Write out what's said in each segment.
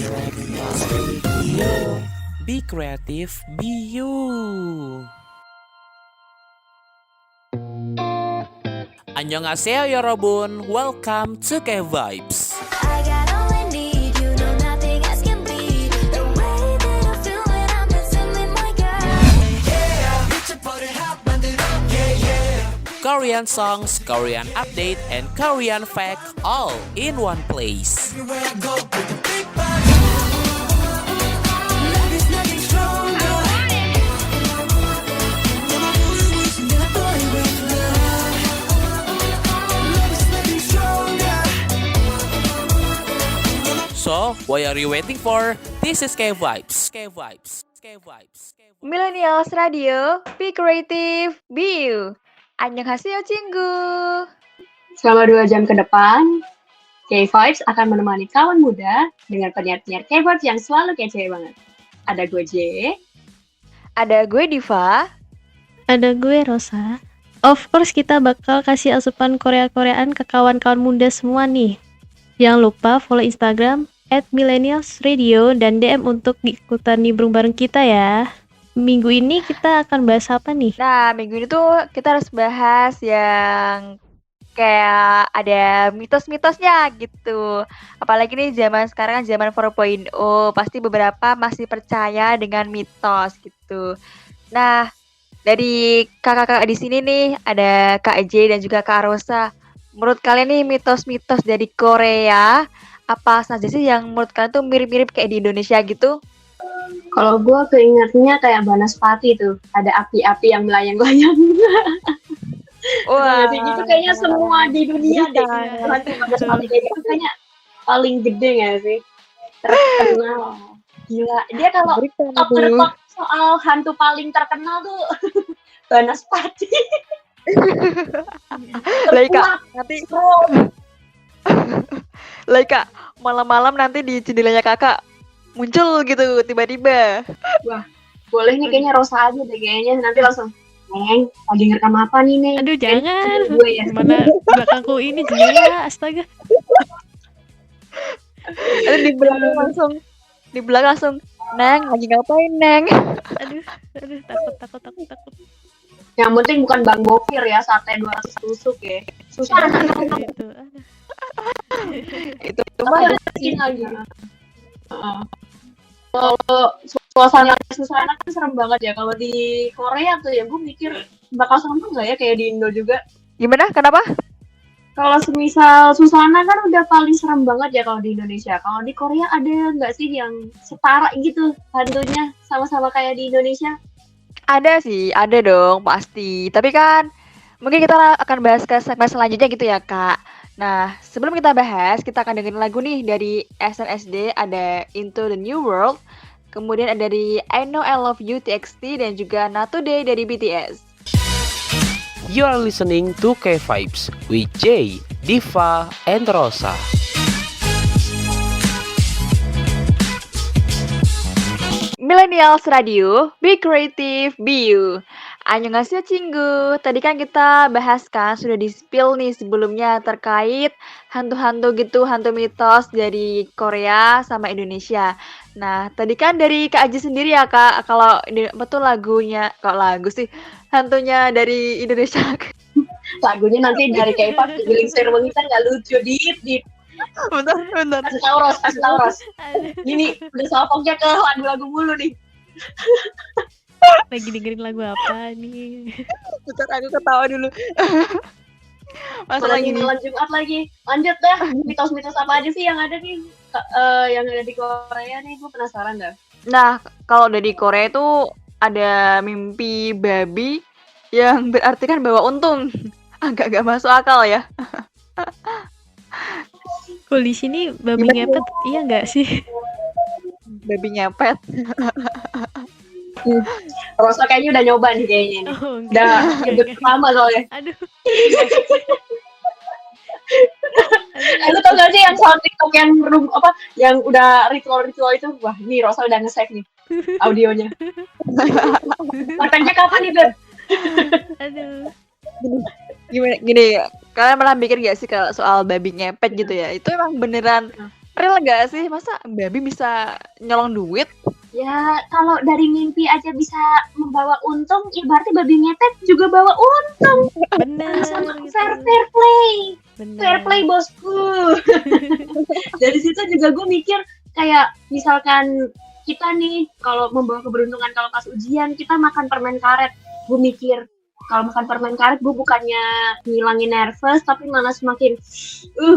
Radio. Be creative, be you. 안녕하세요 여러분. Welcome to K-Vibes. I got all I need, you know nothing else can bleed. The way that I feel when I'm dancing with my girl. Korean songs, Korean update, and Korean fact all in one place. Love is nothing stronger. Never boy with love. Love is nothing stronger. So, what are you waiting for? This is K-Vibes. K-Vibes. K-Vibes. Millennials Radio, be creative, be you. Annyeonghaseyo 친구. Selama 2 jam ke depan, K-Vibes akan menemani kawan muda dengan penyiar-penyiar K-Vibes yang selalu kece banget. Ada gue J, Ada gue Diva. Ada gue Rosa. Of course kita bakal kasih asupan Korea-Koreaan ke kawan-kawan muda semua nih. Jangan lupa follow Instagram @millennialsradio dan DM untuk ikutan nimbrung bareng kita ya. Minggu ini kita akan bahas apa nih? Nah, minggu ini tuh kita harus bahas yang kayak ada mitos-mitosnya gitu. Apalagi nih zaman sekarang kan zaman 4.0, pasti beberapa masih percaya dengan mitos gitu. Nah, dari kakak-kakak di sini nih ada Kak J dan juga Kak Rosa. Menurut kalian nih mitos-mitos dari Korea apa saja sih yang menurut kalian tuh mirip-mirip kayak di Indonesia gitu? kalau gue keingetnya kayak Banaspati tuh, ada api-api yang melayang-layang. Wah, Jadi gitu kayaknya semua di dunia deh. Iya. Nanti Banaspati kayak gitu kayaknya paling gede nggak sih? Terkenal. Gila, dia kalau top tertop soal hantu paling terkenal tuh Banaspati. Laika, nanti Laika, malam-malam nanti di jendelanya kakak muncul gitu tiba-tiba. Boleh nih kayaknya Rosa aja deh kayaknya. Nanti langsung, Neng, lagi ngerekam apa nih, Neng? Aduh jangan. Gue ya. Mana belakangku ini jendela, astaga. Ada di belakang langsung, Neng, lagi ngapain, Neng? Aduh, takut. Yang penting bukan Bang Bokir ya, sate 200 tusuk ya. Susah Gitu. Aduh. Itu mah bikin lagi. Kalau suasana kan serem banget ya. Kalau di Korea tuh ya, gue mikir bakal serem nggak ya kayak di Indo juga. gimana? Kenapa? Kalau semisal Susana kan udah paling serem banget ya kalau di Indonesia. Kalau di Korea ada nggak sih yang setara gitu hantunya sama-sama kayak di Indonesia? Ada sih, ada dong pasti. Tapi kan mungkin kita akan bahas ke segmen selanjutnya gitu ya, Kak. Nah, sebelum kita bahas, kita akan dengerin lagu nih dari SNSD, ada Into the New World. Kemudian ada dari I Know I Love You TXT dan juga Not Today dari BTS. You are listening to K-Vibes with Jay, Diva, and Rosa. Millennials Radio, be creative, be you. Annyeonghaseyo 친구. Tadi kan kita bahas kan, sudah di-spill nih sebelumnya terkait hantu-hantu gitu, hantu mitos dari Korea sama Indonesia. Nah, tadi kan dari Kak Aji sendiri ya Kak, kalau ini betul lagunya, kok lagu sih, hantunya dari Indonesia. Lagunya nanti dari K-pop digiling mengitar nggak lucu dit. Bentar. Kasih tahu Ros. Ini udah salpoknya ke lagu-lagu mulu nih. Lagi dengerin lagu apa nih? Bentar, aku ketawa dulu. Masalah Lagi gini. malam Jumat lagi. Lanjut dah, mitos-mitos apa aja sih yang ada nih? Yang ada di Korea nih, gue penasaran dah. Nah, kalau dari Korea itu ada mimpi babi yang berarti kan bawa untung. Agak gak masuk akal ya. Kalau di sini babi ngepet, iya nggak sih? Babi ngepet. Rosa kayaknya udah nyoba nih kayaknya nih. Oh, enggak. Udah nyebut pertama soalnya. Aduh. Lu tau gak sih yang soal TikTok yang udah ritual itu? Wah, ini Rosa udah nge-save nih audionya. Kontennya kapan nih, Beb? Aduh. Gini, kalian pernah mikir gak sih kalau soal babi ngepet gitu ya? Itu emang beneran Real gak sih? Masa babi bisa nyolong duit? Ya kalau dari mimpi aja bisa membawa untung, ya berarti babi ngepet juga bawa untung. Bener Sama gitu. fair play. Bener. Fair play bosku. Dari situ juga gue mikir kayak misalkan kita nih kalau membawa keberuntungan kalau pas ujian kita makan permen karet, gue mikir kalau makan permen karet gue bukannya ngilangin nervous tapi malah semakin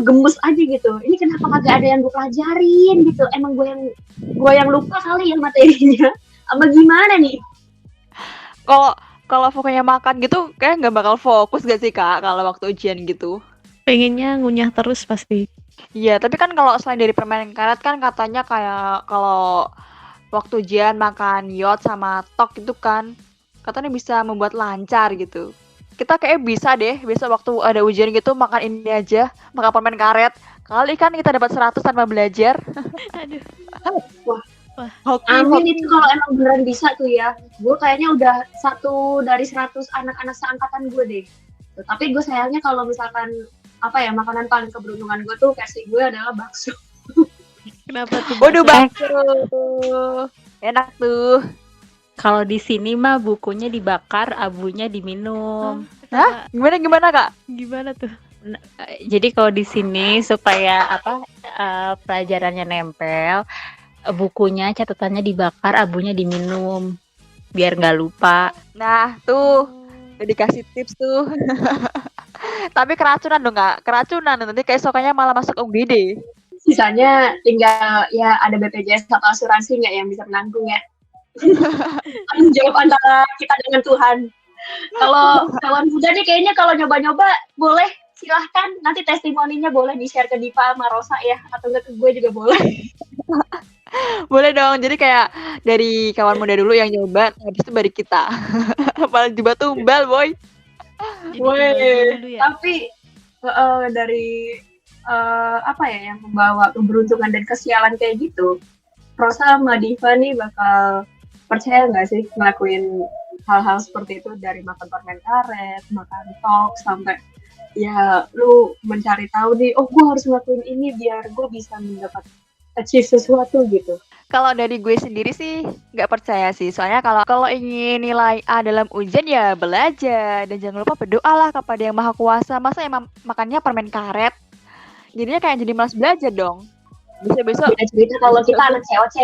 gemes aja gitu. Ini kenapa kagak ada yang gue pelajarin gitu? Emang gue yang lupa kali ya materinya? Apa gimana nih? Kalau pokoknya makan gitu kayak nggak bakal fokus gak sih Kak kalau waktu ujian gitu? Pengennya ngunyah terus pasti. Iya, tapi kan kalau selain dari permen karet kan katanya kayak kalau waktu ujian makan yod sama tok itu kan katanya bisa membuat lancar gitu. Kita kayak bisa deh besok waktu ada ujian gitu makan ini aja, makan permen karet. Kali kan kita dapat 100 tanpa belajar. Aduh. Hoki, Amin hoki. itu kalau emang beneran bisa tuh ya. Gue kayaknya udah 1 dari 100 anak-anak seangkatan gue deh. Tuh, tapi gue sayangnya kalau misalkan apa ya makanan paling keberuntungan gue tuh versi gue adalah bakso. Kenapa tuh? Waduh, bakso? bakso. Enak tuh. Kalau di sini mah bukunya dibakar, abunya diminum. Hah? Gimana Kak? Gimana tuh? Jadi kalau di sini supaya pelajarannya nempel, bukunya catatannya dibakar, abunya diminum biar nggak lupa. Nah, tuh udah dikasih tips tuh. Tapi keracunan dong Kak, keracunan nanti keesokannya malah masuk UGD. Sisanya tinggal ya ada BPJS atau asuransi nggak yang bisa menanggung ya. Tanggung jawab antara kita dengan Tuhan. Kalau kawan muda nih kayaknya kalau nyoba-nyoba boleh silahkan nanti testimoninya boleh di-share ke Diva sama Rosa ya atau enggak ke gue juga boleh. Boleh dong, jadi kayak dari kawan muda dulu yang nyoba, habis itu baru kita. Paling coba tumbal, boy. Jadi Woi, tumbal dulu ya. tapi dari apa ya yang membawa keberuntungan dan kesialan kayak gitu, Rosa sama Diva nih bakal percaya nggak sih ngelakuin hal-hal seperti itu dari makan permen karet, makan tok sampai ya lu mencari tahu nih, oh gue harus ngelakuin ini biar gue bisa mendapat achieve sesuatu gitu. Kalau dari gue sendiri sih nggak percaya sih, soalnya kalau ingin nilai A dalam ujian ya belajar dan jangan lupa berdoalah kepada yang maha kuasa. Masa emang makannya permen karet, jadinya kayak jadi malas belajar dong. Besok Beda cerita kalau kita anak COC.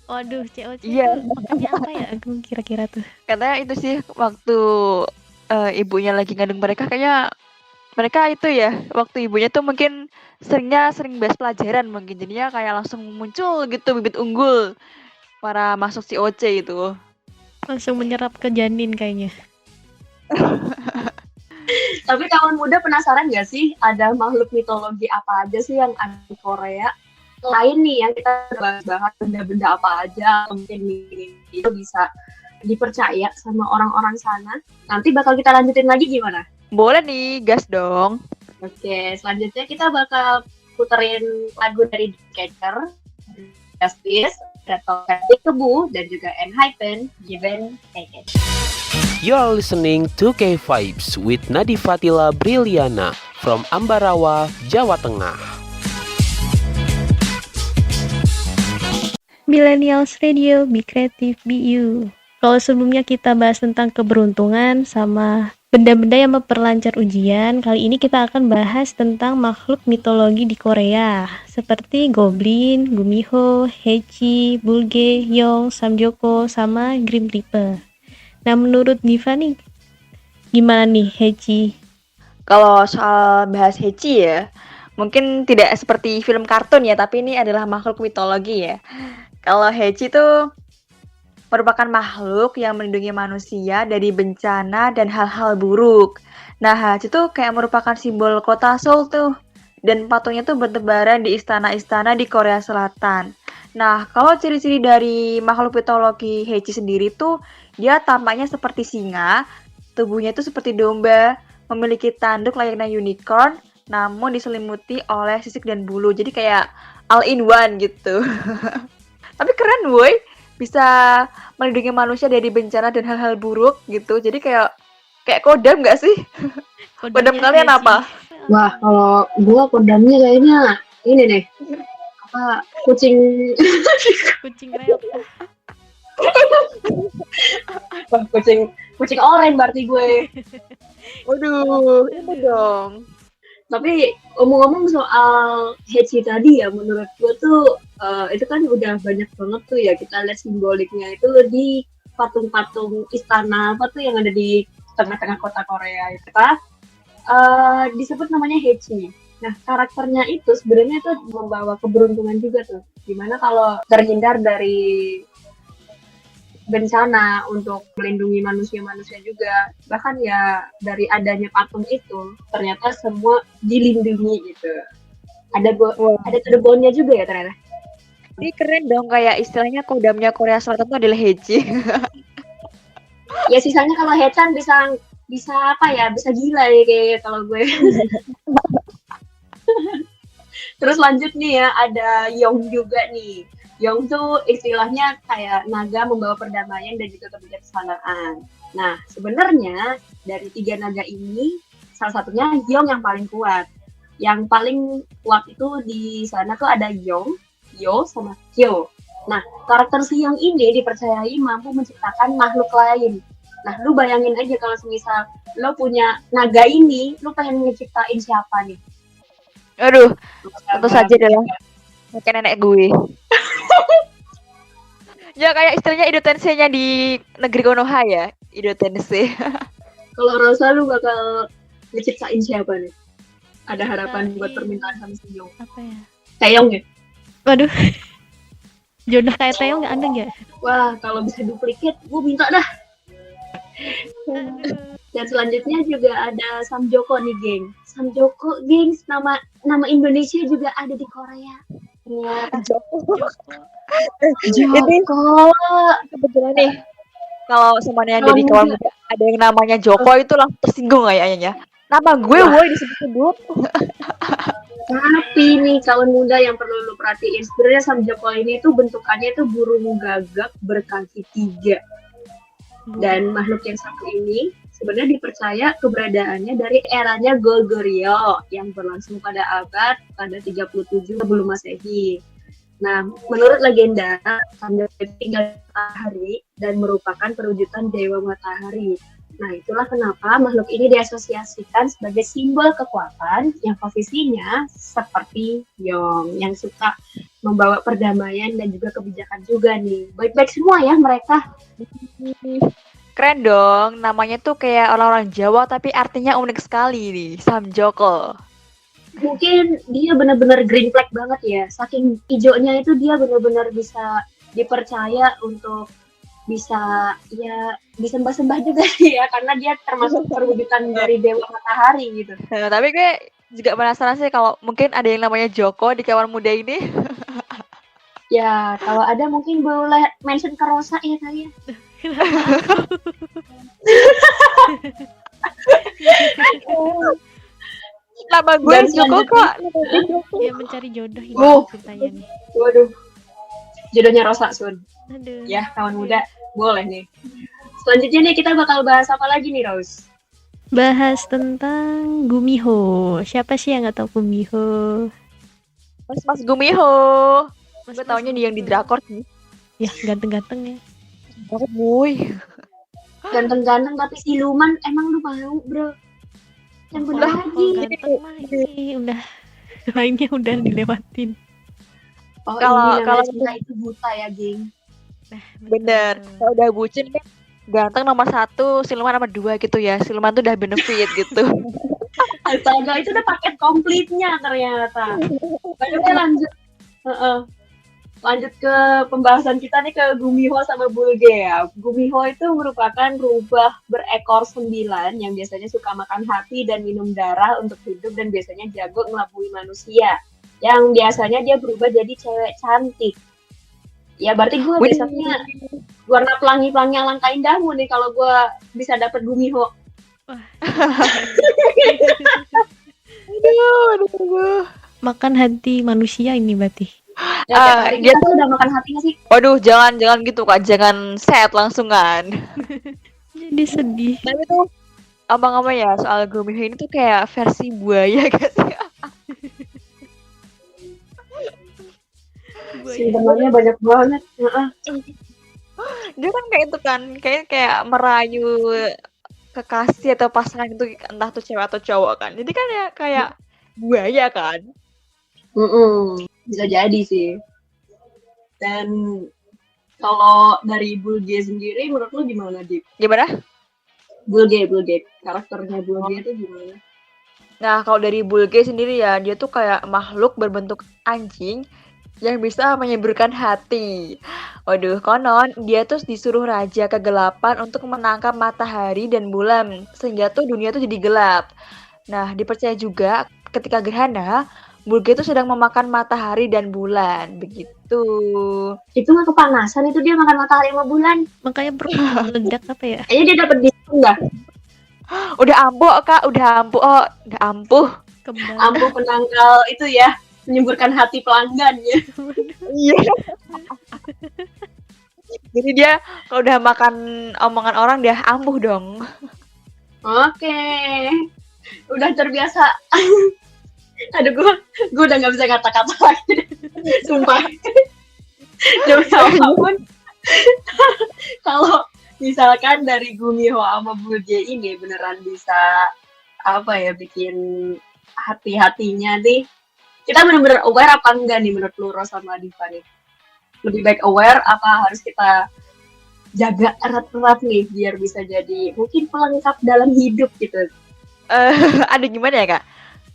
Waduh, COC Iya. tuh makannya apa ya? Aku kira-kira tuh. katanya itu sih waktu ibunya lagi ngandung mereka, kayaknya mereka itu ya waktu ibunya tuh mungkin sering bahas pelajaran, mungkin jadinya kayak langsung muncul gitu bibit unggul para masuk COC itu. Langsung menyerap ke janin kayaknya. Tapi kawan muda penasaran gak sih ada makhluk mitologi apa aja sih yang ada di Korea? Lain nih yang kita bahas benda-benda apa aja mungkin itu bisa dipercaya sama orang-orang sana. Nanti bakal kita lanjutin lagi gimana? Boleh nih, gas dong. Oke, selanjutnya kita bakal puterin lagu dari The Catcher, Justice, Red Velvet Kebu, dan juga Enhypen, Given Take It. You're listening to K-Vibes with Nadi Fatila Briliana from Ambarawa, Jawa Tengah. Millennials Radio, Be Creative, Be You. Kalau sebelumnya kita bahas tentang keberuntungan sama benda-benda yang memperlancar ujian, kali ini kita akan bahas tentang makhluk mitologi di Korea, seperti Goblin, Gumiho, Hechi, Bulge, Yong, Samjoko, sama Grim Reaper. Nah, menurut Diva nih, gimana nih Hechi? Kalau soal bahas Hechi ya, mungkin tidak seperti film kartun ya, tapi ini adalah makhluk mitologi ya. Kalau Hechi itu merupakan makhluk yang melindungi manusia dari bencana dan hal-hal buruk. Nah, Hechi itu kayak merupakan simbol kota Seoul tuh. Dan patungnya tuh bertebaran di istana-istana di Korea Selatan. Nah, kalau ciri-ciri dari makhluk mitologi Hechi sendiri tuh, dia tampaknya seperti singa, tubuhnya itu seperti domba, memiliki tanduk layaknya unicorn, namun diselimuti oleh sisik dan bulu. Jadi kayak all in one gitu. Tapi keren boy, bisa melindungi manusia dari bencana dan hal-hal buruk gitu. Jadi kayak kodam nggak sih? Kodam kalian apa? Wah, kalau gua kodamnya kayaknya ini nih. Apa Kucing Kucing reok. kucing oranye berarti gue. Waduh, itu dong. Tapi ngomong-ngomong soal Hechi tadi ya, menurut gue tuh itu kan udah banyak banget tuh ya kita lihat simboliknya itu di patung-patung istana apa tuh yang ada di tengah-tengah kota Korea itu disebut namanya Hechi. Nah, karakternya itu sebenarnya itu membawa keberuntungan juga tuh. Dimana kalau terhindar dari bencana untuk melindungi manusia-manusia juga. Bahkan ya dari adanya patung itu ternyata semua dilindungi gitu. Ada ada to the bone-nya juga ya ternyata. Ini keren dong, kayak istilahnya kodamnya Korea Selatan itu adalah Hechi. Ya sisanya kalau Hechan bisa apa ya? Bisa gila ya kayak kalau gue. Terus lanjut nih ya, ada Yong juga nih. Yong tuh istilahnya kayak naga membawa perdamaian dan juga kebijaksanaan. Nah, sebenarnya dari 3 naga ini, salah satunya Yong yang paling kuat. Yang paling kuat itu di sana tuh ada Yong, Yo, sama Kyo. Nah, karakter si Yong ini dipercayai mampu menciptakan makhluk lain. Nah, lu bayangin aja kalau semisal lo punya naga ini, lu pengen ngeciptain siapa nih? Aduh, tentu saja adalah kayak nenek gue. Ya kayak istilahnya Ido Tensei-nya di negeri Konoha ya, Ido Tensei. Kalau Rosa lu bakal ngeciptain siapa nih? Ada harapan Ciptain. buat permintaan sama si Yong. Apa ya? Taeyong ya? Waduh. Jodoh kayak Teo nggak ada nggak? Wah, kalau bisa duplikat, gue minta dah. Dan selanjutnya juga ada Samjoko nih, geng. Samjoko, gengs, nama Indonesia juga ada di Korea. Ternyata Joko. Joko. Kebetulan nih, kalau semuanya yang Kawan jadi kawan muda. muda ada yang namanya Joko itu langsung tersinggung kayaknya. Nama gue woi disebut-sebut. Tapi nih kawan muda yang perlu lu perhatiin, sebenarnya Samjoko ini tuh bentukannya tuh burung gagak berkaki 3. Dan makhluk yang satu ini sebenarnya dipercaya keberadaannya dari eranya Goguryeo yang berlangsung pada abad 37 sebelum Masehi. Nah, menurut legenda, Samjoko tinggal di matahari dan merupakan perwujudan dewa matahari. Nah, itulah kenapa makhluk ini diasosiasikan sebagai simbol kekuatan yang posisinya seperti Yong, yang suka membawa perdamaian dan juga kebijakan juga nih. Baik-baik semua ya mereka. Keren dong, namanya tuh kayak orang-orang Jawa tapi artinya unik sekali nih, Samjoko. Mungkin dia benar-benar green flag banget ya. Saking hijaunya itu dia benar-benar bisa dipercaya untuk bisa ya disembah-sembah juga sih ya, karena dia termasuk perwujudan dari dewa matahari gitu. Nah, tapi gue juga penasaran sih kalau mungkin ada yang namanya Joko di kawan muda ini. Ya, kalau ada mungkin boleh mention ke Rosa ya kali ya. Nama gue Dan Joko selanjutnya- kok. Dia mencari jodoh ini Oh. ceritanya nih. Waduh, jodohnya Rosa Sun. Aduh. Ya, kawan muda, boleh nih. Selanjutnya nih kita bakal bahas apa lagi nih, Rose? Bahas tentang Gumiho. Siapa sih yang nggak tahu Gumiho? Mas Gumiho. Gue Mas-mas taunya dia yang di Gumiho. drakor sih. Ya, ganteng-ganteng ya. Banget boy. Ganteng-ganteng tapi siluman, emang lu mau, bro? Yang bener Kalau lagi. ganteng mah ini udah lainnya udah dilewatin. Oh, Kalau- ini kalau- namanya cinta itu buta ya, geng. Nah, Bener. Kalau udah bucin kan ganteng nomor 1, siluman nomor 2 gitu ya. Siluman tuh udah benefit gitu. Astaga, itu udah paket komplitnya ternyata. Oke, lanjut. Heeh. Lanjut ke pembahasan kita nih ke Gumiho sama Bulge ya. Gumiho itu merupakan rubah berekor 9 yang biasanya suka makan hati dan minum darah untuk hidup dan biasanya jago ngelabui manusia. Yang biasanya dia berubah jadi cewek cantik. Ya berarti gue Wih. besoknya warna pelangi-pelangi alangkah indahmu nih kalau gue bisa dapet Gumiho. Aduh. makan hati manusia ini berarti. Ya, tiap hari dia kita tuh udah makan hati nggak sih? Waduh, jangan gitu Kak. Jangan set langsungan. Jadi sedih. Tapi tuh apa ya soal Gumiho ini tuh kayak versi buaya gitu. Simpenannya banyak banget. Heeh. Dia kan kayak itu kan, kayak merayu kekasih atau pasangan itu entah tuh cewek atau cowok kan. Jadi kan ya kayak buaya kan. Bisa jadi sih. Dan kalau dari Bulge sendiri, menurut lu gimana, Dik? Gimana? Bulge. Karakternya Bulge itu gimana? Nah, kalau dari Bulge sendiri ya, dia tuh kayak makhluk berbentuk anjing yang bisa menyemburkan hati. Waduh, konon dia tuh disuruh raja kegelapan untuk menangkap matahari dan bulan sehingga tuh dunia tuh jadi gelap. Nah, dipercaya juga ketika gerhana, Bulge itu sedang memakan matahari dan bulan, begitu. Itu nggak kepanasan, itu dia makan matahari sama bulan. Makanya meledak apa ya? Kayaknya dia dapat diskon dah. Udah ampuh, Kak, udah ampuh. Kembali. Ampuh penangkal itu ya, menyemburkan hati pelanggan ya. Iya. Jadi dia kalau udah makan omongan orang dia ampuh dong. Oke. Udah terbiasa. Aduh, gue udah nggak bisa kata-kata lagi. Sumpah. Demi apapun. Kalau misalkan dari Gumiho sama Bulge ini beneran bisa apa ya, bikin hati-hatinya nih. Kita bener-bener aware apa enggak nih menurut lu, Ros sama Diva nih? Lebih baik aware apa harus kita jaga erat-erat nih biar bisa jadi mungkin pelengkap dalam hidup gitu? Ada gimana ya, Kak?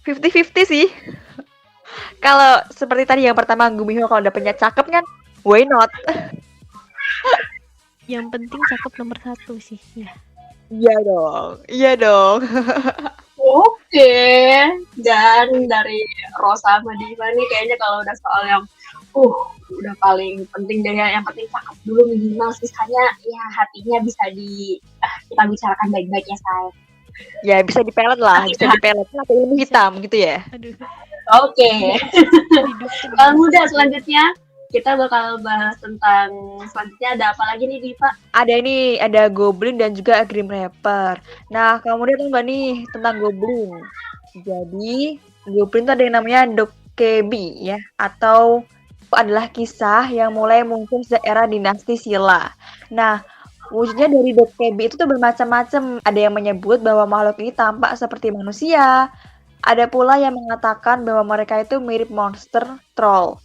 50-50 sih. Kalau seperti tadi yang pertama Gumiho kalau dapetnya cakep kan, why not? Yang penting cakep nomor 1 sih. Ya. Iya dong. Oke. Dan dari Rosa sama Diva nih kayaknya kalau udah soal yang udah paling penting deh ya, yang penting cakep dulu minimal, sisanya ya hatinya bisa kita bicarakan baik-baik ya, say. Ya bisa dipelet lah, bisa dipelet pakai ilmu hitam gitu ya. Aduh. Oke. Kalau muda selanjutnya kita bakal bahas tentang selanjutnya ada apa lagi nih, Diva? Ada Goblin dan juga Grim Reaper. Nah, kamu udah tahu nggak nih tentang Goblin? Jadi Goblin itu ada yang namanya Dokebi ya, atau adalah kisah yang mulai muncul sejak era dinasti Silla. Nah, wujudnya dari Dokebi itu tuh bermacam-macam. Ada yang menyebut bahwa makhluk ini tampak seperti manusia. Ada pula yang mengatakan bahwa mereka itu mirip monster troll.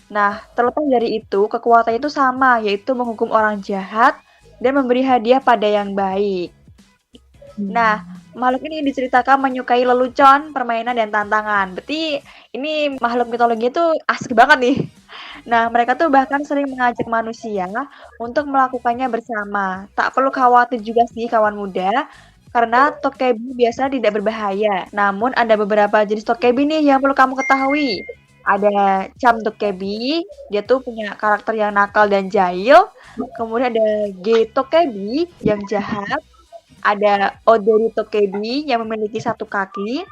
Nah, terlepas dari itu, kekuatannya itu sama, yaitu menghukum orang jahat dan memberi hadiah pada yang baik. Nah, makhluk ini diceritakan menyukai lelucon, permainan, dan tantangan. Berarti ini makhluk mitologi itu asik banget nih. Nah, mereka tuh bahkan sering mengajak manusia untuk melakukannya bersama. Tak perlu khawatir juga sih kawan muda, karena Tokebi biasanya tidak berbahaya. Namun ada beberapa jenis Tokebi nih yang perlu kamu ketahui. Ada Cham Tokebi, dia tuh punya karakter yang nakal dan jahil. Kemudian ada Ge Tokebi yang jahat. Ada Odori Tokebi yang memiliki 1 kaki.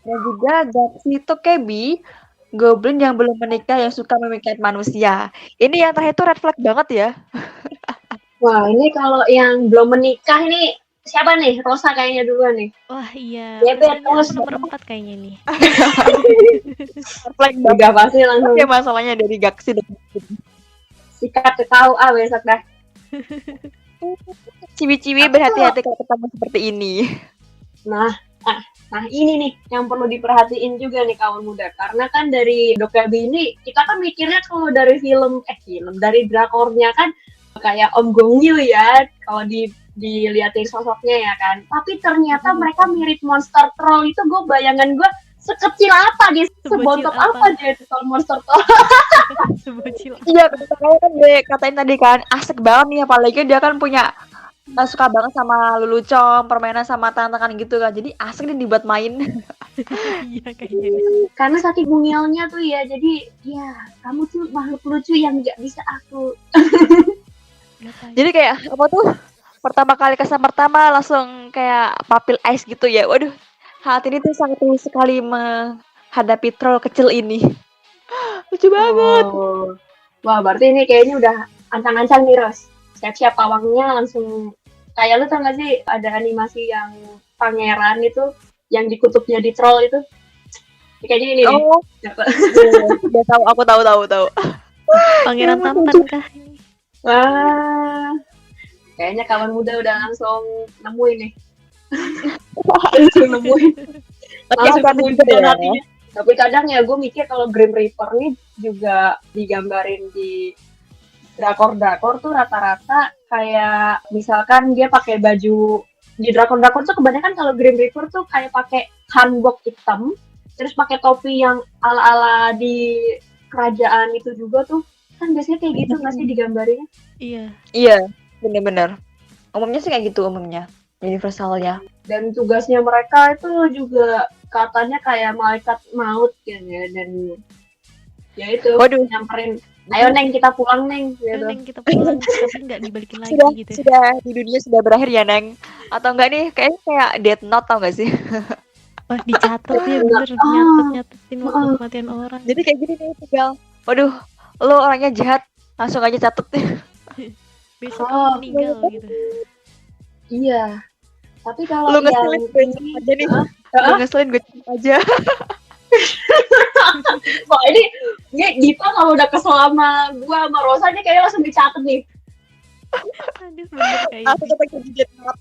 Dan juga Gachi Tokebi, goblin yang belum menikah yang suka memikat manusia. Ini yang terakhir tuh red flag banget ya. Wah, ini kalau yang belum menikah ini siapa nih? Rosa kayaknya duluan nih. Wah iya. Ya, Kayaknya terus. aku nomor 4 kayaknya nih. Red flag banget. Udah pasti langsung Ya masalahnya dari Gachi. sikat ke KUA besok dah. Ciwi-ciwi berhati-hati kalau ketemu seperti ini. Nah ini nih yang perlu diperhatiin juga nih kawan muda, karena kan dari Dokebi ini kita kan mikirnya kalau dari dari drakornya kan kayak Om Gong Yoo ya, kalau dilihatin sosoknya ya kan, tapi ternyata mereka mirip monster troll. Itu bayangan gue sekecil apa dia, sebontok apa dia itu monster troll. Sebocil. Iya, katanya kan dia katain tadi kan asik banget nih, apalagi dia kan punya suka banget sama lelucon, permainan sama tantangan gitu kan. Jadi asik nih dibuat main. Iya kayaknya nih. Karena saking mungilnya tuh ya, jadi ya kamu tuh makhluk lucu yang nggak bisa aku. Jadi kayak apa tuh? Pertama kali kesan pertama langsung kayak papil ice gitu ya. Waduh, hati ini tuh sangat tulus sekali menghadapi troll kecil ini. Lucu banget. Oh. Wah, berarti ini kayaknya udah ancang-ancang nih, Ros. Siap-siap pawangnya langsung. Kayak lu tau gak sih ada animasi yang pangeran itu yang di kutubnya di troll itu? Kayaknya ini nih. Oh, udah tahu, aku tahu. Pangeran tampan kah? Wah, kayaknya kawan muda udah langsung nemuin nih. Langsung nemuin. Tapi Langsung aku nemuin juga tujuan ya. hatinya. Tapi kadang ya gue mikir kalau Grim Reaper nih juga digambarin di drakor-drakor tuh rata-rata kayak misalkan dia pakai baju di drakor-drakor tuh kebanyakan kalau Grim Reaper tuh kayak pakai hanbok hitam terus pakai topi yang ala-ala di kerajaan itu juga tuh kan biasanya kayak gitu nggak sih digambarinnya. Iya. Iya, bener-bener. Umumnya sih kayak gitu umumnya. Universalnya. Dan tugasnya mereka itu juga katanya kayak malaikat maut kan ya dan ya itu Waduh. nyamperin ayo Neng kita pulang Neng gitu. Neng kita pulang tapi nggak dibalikin lagi Sudah, gitu. sudah di dunia sudah berakhir ya, Neng. Atau enggak nih, kayaknya kayak Death Note tau gak sih? Wah dicatat ya bener nyatetin waktu kematian orang. Jadi kayak gini nih tinggal, waduh, lo orangnya jahat, langsung aja catet nih. Besok Oh, kamu meninggal gitu. Iya. Tapi kalau Lo yang ngeselin gue ini aja nih. Hah? Lo ngeselin gue aja. kok ini Dipa kalau udah kesel sama gua sama Rosa nih kayaknya langsung dicatat nih. Aduh bener kayak Aku gitu. tetap jadi Death Note.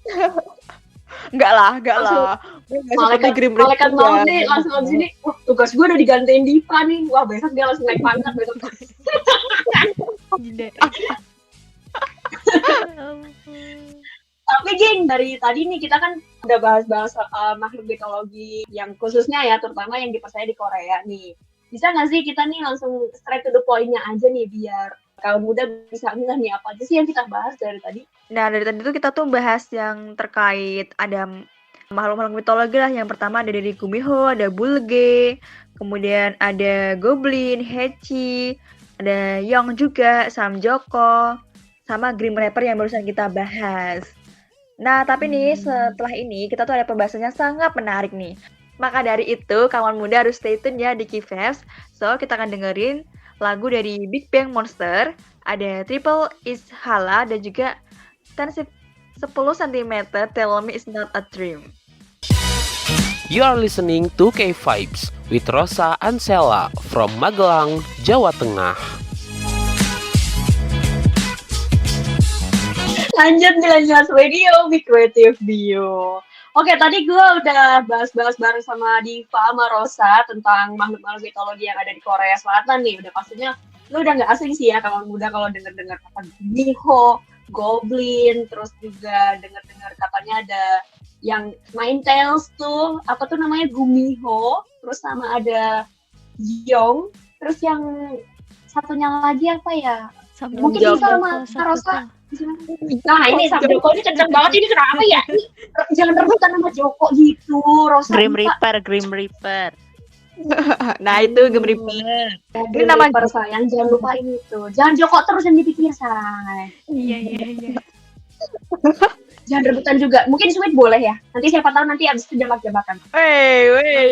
Enggak lah. Gue nggak seperti Grim Reaper. Malaikat mau ya. nih langsung abis ini, wah tugas gua udah digantiin Dipa nih. Wah besok dia langsung naik pangkat besok. Jeda. Ya ampun. Tapi geng, dari tadi nih kita kan udah bahas-bahas makhluk mitologi yang khususnya ya, terutama yang dipercaya di Korea nih. Bisa nggak sih kita nih langsung straight to the point-nya aja nih, biar kaum muda bisa milah nih apa aja sih yang kita bahas dari tadi? Nah, dari tadi tuh kita tuh bahas yang terkait ada makhluk-makhluk mitologi lah. Yang pertama ada dari Gumiho, ada Bulge, kemudian ada Goblin, Hechi, ada Yong juga, Samjoko, sama Grim Reaper yang barusan kita bahas. Nah, tapi nih setelah ini kita tuh ada pembahasan yang sangat menarik nih. Maka dari itu, kawan muda harus stay tune ya di Kifeps. So, kita akan dengerin lagu dari Big Bang Monster, ada Triple Is Hala, dan juga 10 cm Tell Me It's Not a Dream. You are listening to K-Vibes with Rosa Ansela from Magelang, Jawa Tengah. Lanjut di Lanjut Radio, Big Creative Bio. Oke, tadi gue udah bahas-bahas bareng sama Diva sama Rosa tentang makhluk-makhluk mitologi yang ada di Korea Selatan nih. Udah pastinya lu udah nggak asing sih ya kawan muda kalau denger-dengar kata Miho, Goblin, terus juga denger-dengar katanya ada yang Nine Tails tuh, apa tuh namanya Gumiho, terus sama ada Yong, terus yang satunya lagi apa ya? Mungkin bisa sama Rosa. Nah ini sama Joko ini kenceng banget ini kenapa ya? Ini, jangan rebutan sama Joko gitu, Rosa. Grim Diva. Reaper. Nah, itu Grim Reaper. Ini nama sayang, jangan lupa ini tuh. Jangan Joko terus yang dipikir say. Iya. Jangan rebutan juga. Mungkin Sweet boleh ya. Nanti siapa tahu nanti abis itu jambak-jambakan.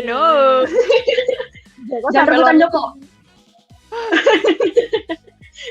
No. Jangan rebutan Joko.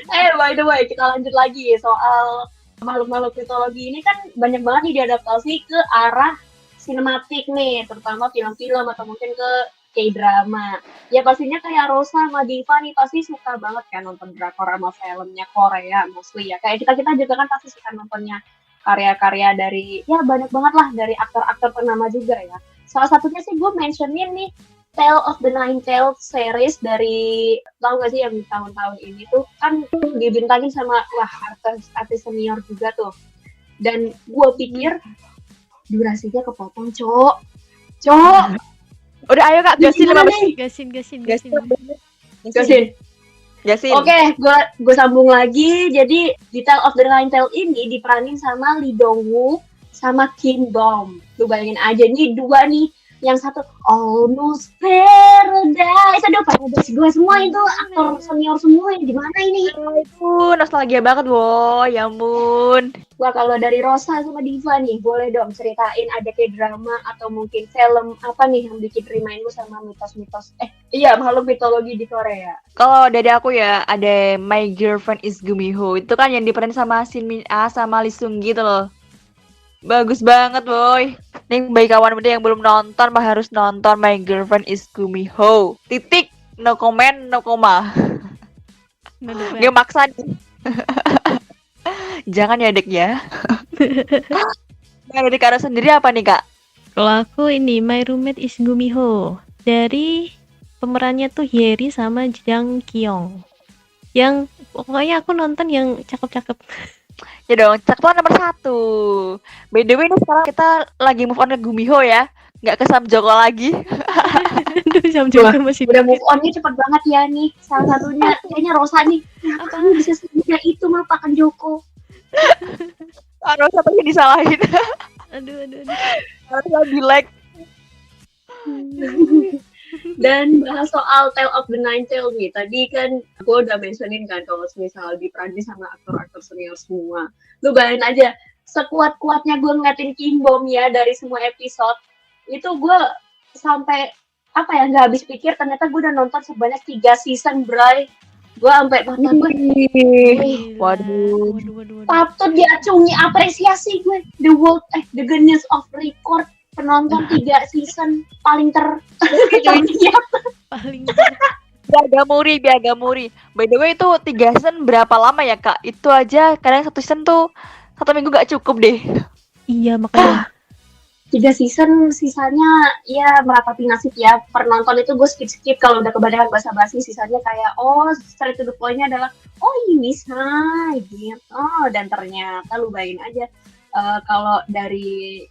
By the way, kita lanjut lagi soal makhluk-makhluk mitologi ini kan banyak banget nih diadaptasi ke arah sinematik nih, terutama film-film atau mungkin ke K-drama. Ya pastinya kayak Rosa sama Diva nih pasti suka banget kan nonton drakor sama filmnya Korea mostly ya. Kayak kita juga kan pasti suka nontonnya karya-karya dari, ya banyak banget lah dari aktor-aktor ternama juga ya. Salah satunya sih gue mentionin nih Tale of the Nine Tails series dari, tau gak sih yang tahun-tahun ini tuh kan dibintangin sama artis senior juga tuh. Dan gue pikir durasinya kepotong, Cok. Udah ayo Kak, gasin Gimana 15 nih? Gasin. Oke, gue sambung lagi. Jadi di Tale of the Nine Tails ini diperanin sama Lee Dong Wook sama Kim Bom. Lu bayangin aja nih dua nih, yang satu Almost Paradise. Aduh, Paradise gue semua itu aktor senior semua yang di mana ini? Itu nostalgia banget, boy. Ya ampun. Wah, kalau dari Rosa sama Diva nih, boleh dong ceritain ada kayak drama atau mungkin film apa nih yang bikin remind lu sama mitos-mitos makhluk mitologi di Korea. Kalau dari aku ya ada My Girlfriend is Gumiho. Itu kan yang diperanin sama Shin Min Ah sama Lee Seung Gi gitu loh. Bagus banget, boy. Nih bagi kawan muda yang belum nonton, harus nonton My Girlfriend is Gumiho. Titik, no comment, no koma. Not the Nggak best. maksa nih. Jangan ya dek ya. Nah, dari Kak Ros sendiri apa nih Kak? Kalau aku ini My Roommate is Gumiho. Dari pemerannya tuh Yeri sama Jang Kyung. Yang pokoknya aku nonton yang cakep-cakep. Ya dong, cakep nomor 1. By the way nih sekarang kita lagi move on ke Gumiho ya. Nggak ke Sam Joko lagi. Aduh, jam juga masih Udah move on-nya cepet banget ya nih. Salah satunya kayaknya Rosa nih. Kenapa lu bisa semudah itu melupakan Joko? Aduh, siapa yang disalahin? aduh. Harusnya be like. Dan bahas soal Tale of the Nine Tail nih. Tadi kan gue udah mentionin kan kalau misal di Prancis sama aktor-aktor senior semua. Lu bayangin aja, sekuat-kuatnya gue ngeliatin Kim Bom ya dari semua episode. Itu gue sampai apa ya nggak habis pikir ternyata gue udah nonton sebanyak 3 season, Bray. Gue sampai mata gue Gila. Waduh. Waduh. patut diacungi apresiasi gue. The Goodness of Record penonton 3 season paling terlihat. Paling Biaga Muri. By the way itu 3 season berapa lama ya Kak? Itu aja kadang 1 season tuh 1 minggu gak cukup deh. iya makanya 3 season sisanya ya meratapi nasib ya. Penonton itu gue skip kalau udah kebanyakan basa-basi, sisanya kayak straight to the point-nya adalah ini say gitu. Dan ternyata lu bayangin aja kalau dari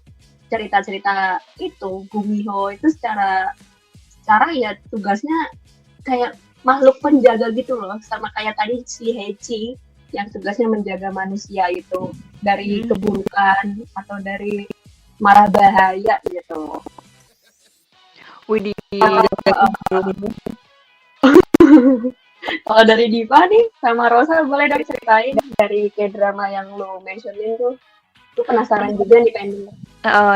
cerita-cerita itu Gumiho itu secara ya tugasnya kayak makhluk penjaga gitu loh, sama kayak tadi si Heichi yang tugasnya menjaga manusia itu dari keburukan atau dari marah bahaya gitu. Widih. Kalau dari Diva nih sama Rosa boleh dong ceritain dari K-drama yang lo mentionin tuh. Gue penasaran juga nih pengen.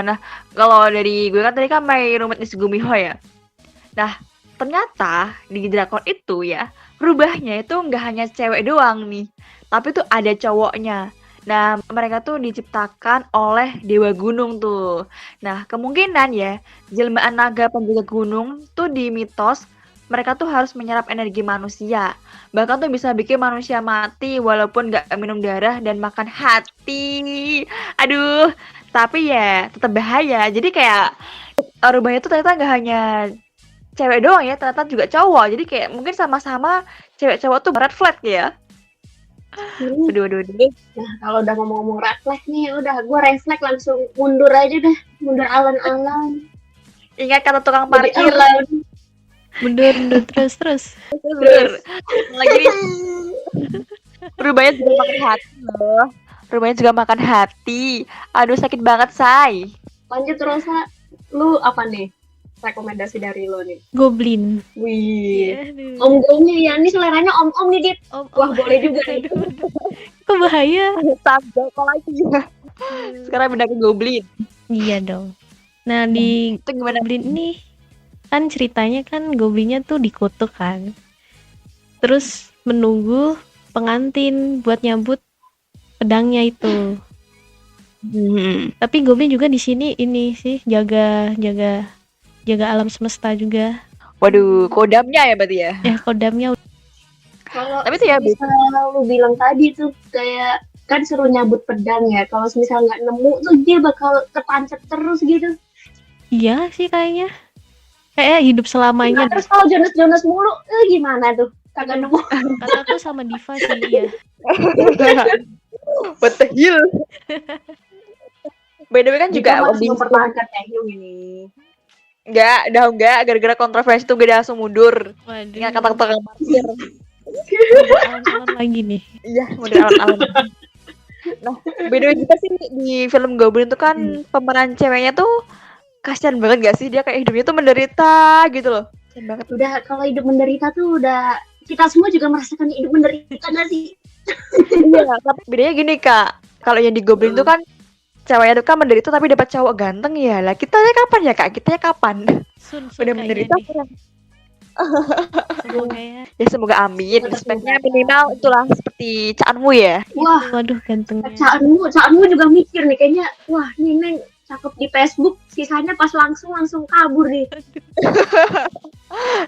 Nah, kalau dari gue kan tadi kan My Roommate is Gumiho ya. Nah, ternyata di drakor itu ya, rubahnya itu nggak hanya cewek doang nih, tapi tuh ada cowoknya. Nah, mereka tuh diciptakan oleh Dewa Gunung tuh. Nah, kemungkinan ya, jelmaan naga penjaga gunung tuh di mitos, mereka tuh harus menyerap energi manusia. Bahkan tuh bisa bikin manusia mati walaupun nggak minum darah dan makan hati. Aduh, tapi ya tetap bahaya. Jadi kayak rubahnya tuh ternyata nggak hanya cewek doang ya, ternyata juga cowok. Jadi kayak mungkin sama-sama cewek cowok tuh red flag ya. Aduh. Nah, kalau udah ngomong-ngomong red flag nih, udah gue refleks langsung mundur aja deh. Mundur alon-alon. Ingat kata tukang Jadi parkir. alon. mundur terus Terus. Lagi nih. Rubahnya juga makan hati loh. Rubahnya juga makan hati. Aduh, sakit banget, say. Lanjut Rosa, lu apa nih rekomendasi dari lo nih? Goblin. Wih, Aduh. om-omnya ya, ini seleranya om-om nih Dit. Wah, boleh juga nih. Kok bahaya? Sampai apa lagi ya? Sekarang pindah ke Goblin. Iya dong. Nah di Itu gimana? Goblin ini kan ceritanya kan Goblinnya tuh dikutuk kan, terus menunggu pengantin buat nyambut pedangnya itu. Tapi Goblin juga di sini ini sih jaga alam semesta juga. Waduh, kodamnya ya berarti ya. Kodamnya Kalau Tapi tuh ya, bisa lu bilang tadi tuh kayak kan suruh nyambut pedang ya. Kalau misal nggak nemu tuh dia bakal kepancet terus gitu. iya sih kayaknya. Kayak hidup selamanya. Nah, terus kalau Jonas mulu, gimana tuh? Kagak nemu. Kataku sama Diva sih ya. What the hell? By the way kan juga Juga masih Obing mempertahankan Taehyung ini. enggak, gara-gara kontroversi tuh gak langsung mundur. Waduh. Ingat kata tukang parkir. Alam lagi nih. Iya, mundur alam-alam. Nah, by the way juga sih di film Goblin tuh kan pemeran ceweknya tuh kasian banget gak sih, dia kayak hidupnya tuh menderita gitu loh. Kasian banget. Udah kalau hidup menderita tuh udah kita semua juga merasakan hidup menderita nggak sih? Iya, tapi bedanya gini Kak, kalau yang di Goblin tuh kan ceweknya tuh kan menderita tapi dapat cowok ganteng ya. Lah kitanya kapan ya Kak? Kitanya kapan? Sun Udah menderita nih. kurang. Semoga ya. Ya semoga amin. Respeknya minimal itulah seperti Caanmu ya. Wah, Waduh gantengnya. Caanmu juga mikir nih kayaknya. Wah, nih Neng cakep di Facebook, sisanya pas langsung kabur nih.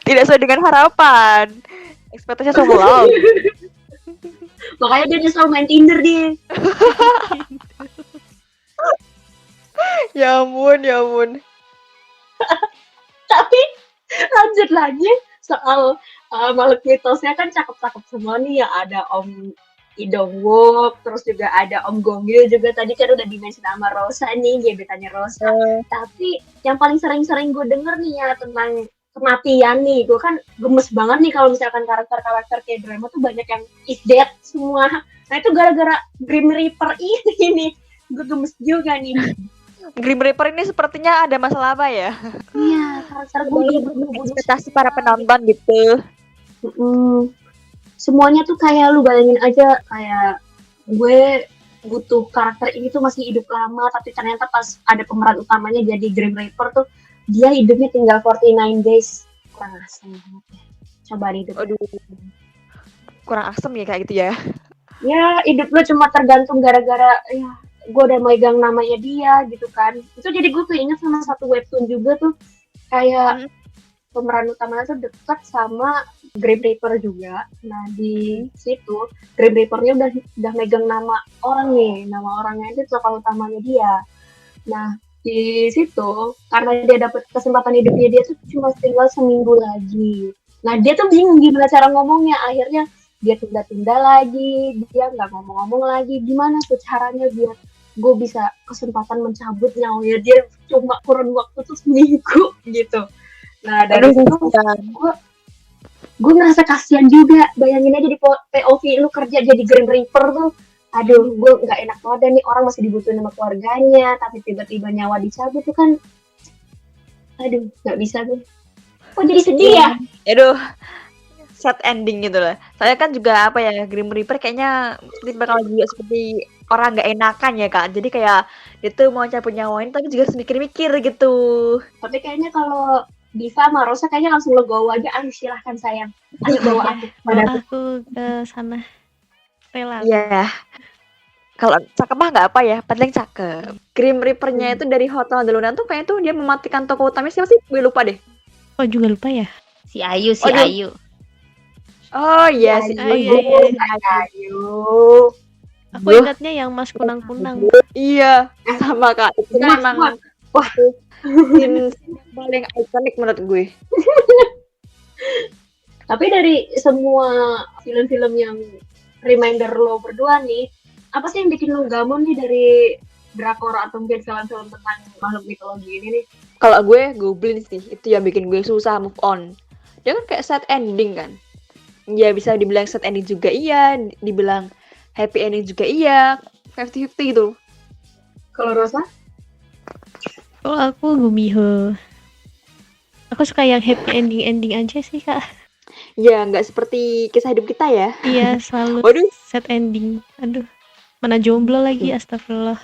Tidak sesuai dengan harapan. Ekspektasinya so low. Makanya dia nyesel main Tinder dia. Ya ampun, ya ampun. Tapi lanjut lagi soal makhluk mitosnya kan cakep-cakep semua nih ya, ada Om Idongwook, terus juga ada Om Gonggil juga tadi kan udah di-mention sama Rosa nih, gebetannya Rosa. Tapi yang paling sering-sering gue denger nih ya tentang kematian nih, gue kan gemes banget nih kalau misalkan karakter-karakter kayak drama tuh banyak yang is dead semua. Nah itu gara-gara Grim Reaper ini nih, gue gemes juga nih. Grim Reaper ini sepertinya ada masalah apa ya? Iya, karakter gue Ekspektasi para penonton gitu. Semuanya tuh kayak lu bayangin aja, kayak gue butuh karakter ini tuh masih hidup lama, tapi ternyata pas ada pemeran utamanya jadi Grim Reaper tuh dia hidupnya tinggal 49 days. Kurang asem banget ya. Coba hidup. Aduh. Kurang asem ya kayak gitu ya. Ya hidup lu cuma tergantung gara-gara ya gue udah megang namanya dia gitu kan. Itu jadi gue keinget sama satu webtoon juga tuh, kayak pemeran utamanya tuh dekat sama Grim Reaper juga. Nah di situ Grim Reapernya udah megang nama orang nih, nama orangnya itu tokoh utamanya dia. Nah di situ karena dia dapat kesempatan hidupnya dia tuh cuma tinggal seminggu lagi. Nah dia tuh bingung gimana cara ngomongnya, akhirnya dia tunda-tunda lagi, dia nggak ngomong-ngomong lagi, gimana tuh caranya biar gue bisa kesempatan mencabut nyawanya dia cuma kurun waktu tuh seminggu gitu. Nah dari situ gue ngerasa kasihan juga, bayangin aja di POV lu kerja jadi Grim Reaper tuh, aduh gue nggak enak banget nih, orang masih dibutuhin sama keluarganya tapi tiba-tiba nyawa dicabut tuh kan, aduh nggak bisa tuh. Kok jadi sedih ya? Aduh, sad ending gitu lah. Saya kan juga apa ya, Grim Reaper kayaknya bakal juga seperti orang nggak enakan ya kak. Jadi kayak dia tuh mau cabut nyawain tapi juga harus mikir-mikir gitu. Tapi kayaknya kalau Diva sama Rosa kayaknya langsung legowo aja, ayo silahkan sayang, ayo bawa aku. Aku ke sana rela. Iya. Kalau cakep mah nggak apa ya, penting cakep. Grim Reaper-nya itu dari Hotel Deluna tuh kayaknya tuh dia mematikan tokoh utamanya siapa sih? Gue lupa deh. Oh juga lupa ya? Si Ayu, si Aduh. Ayu. Oh iya sih. Ayo. Aku ingatnya yang mas kunang-kunang. Iya, sama kak. Itu kan Mas, emang Mas. wah scene paling ikonik menurut gue. Tapi dari semua film-film yang reminder lo berdua nih, apa sih yang bikin lo gamon nih dari drakor atau mungkin film-film tentang makhluk mitologi ini nih? Kalau gue Goblin sih, itu yang bikin gue susah move on. Dia kan kayak sad ending kan. Ya bisa dibilang sad ending juga iya, dibilang happy ending juga iya, 50-50 gitu. Kalau Rosa? Kalau aku Gumiho. Aku suka yang happy ending aja sih kak. Ya nggak seperti kisah hidup kita ya. Iya selalu Waduh. sad ending. Aduh, mana jomblo lagi, astagfirullah.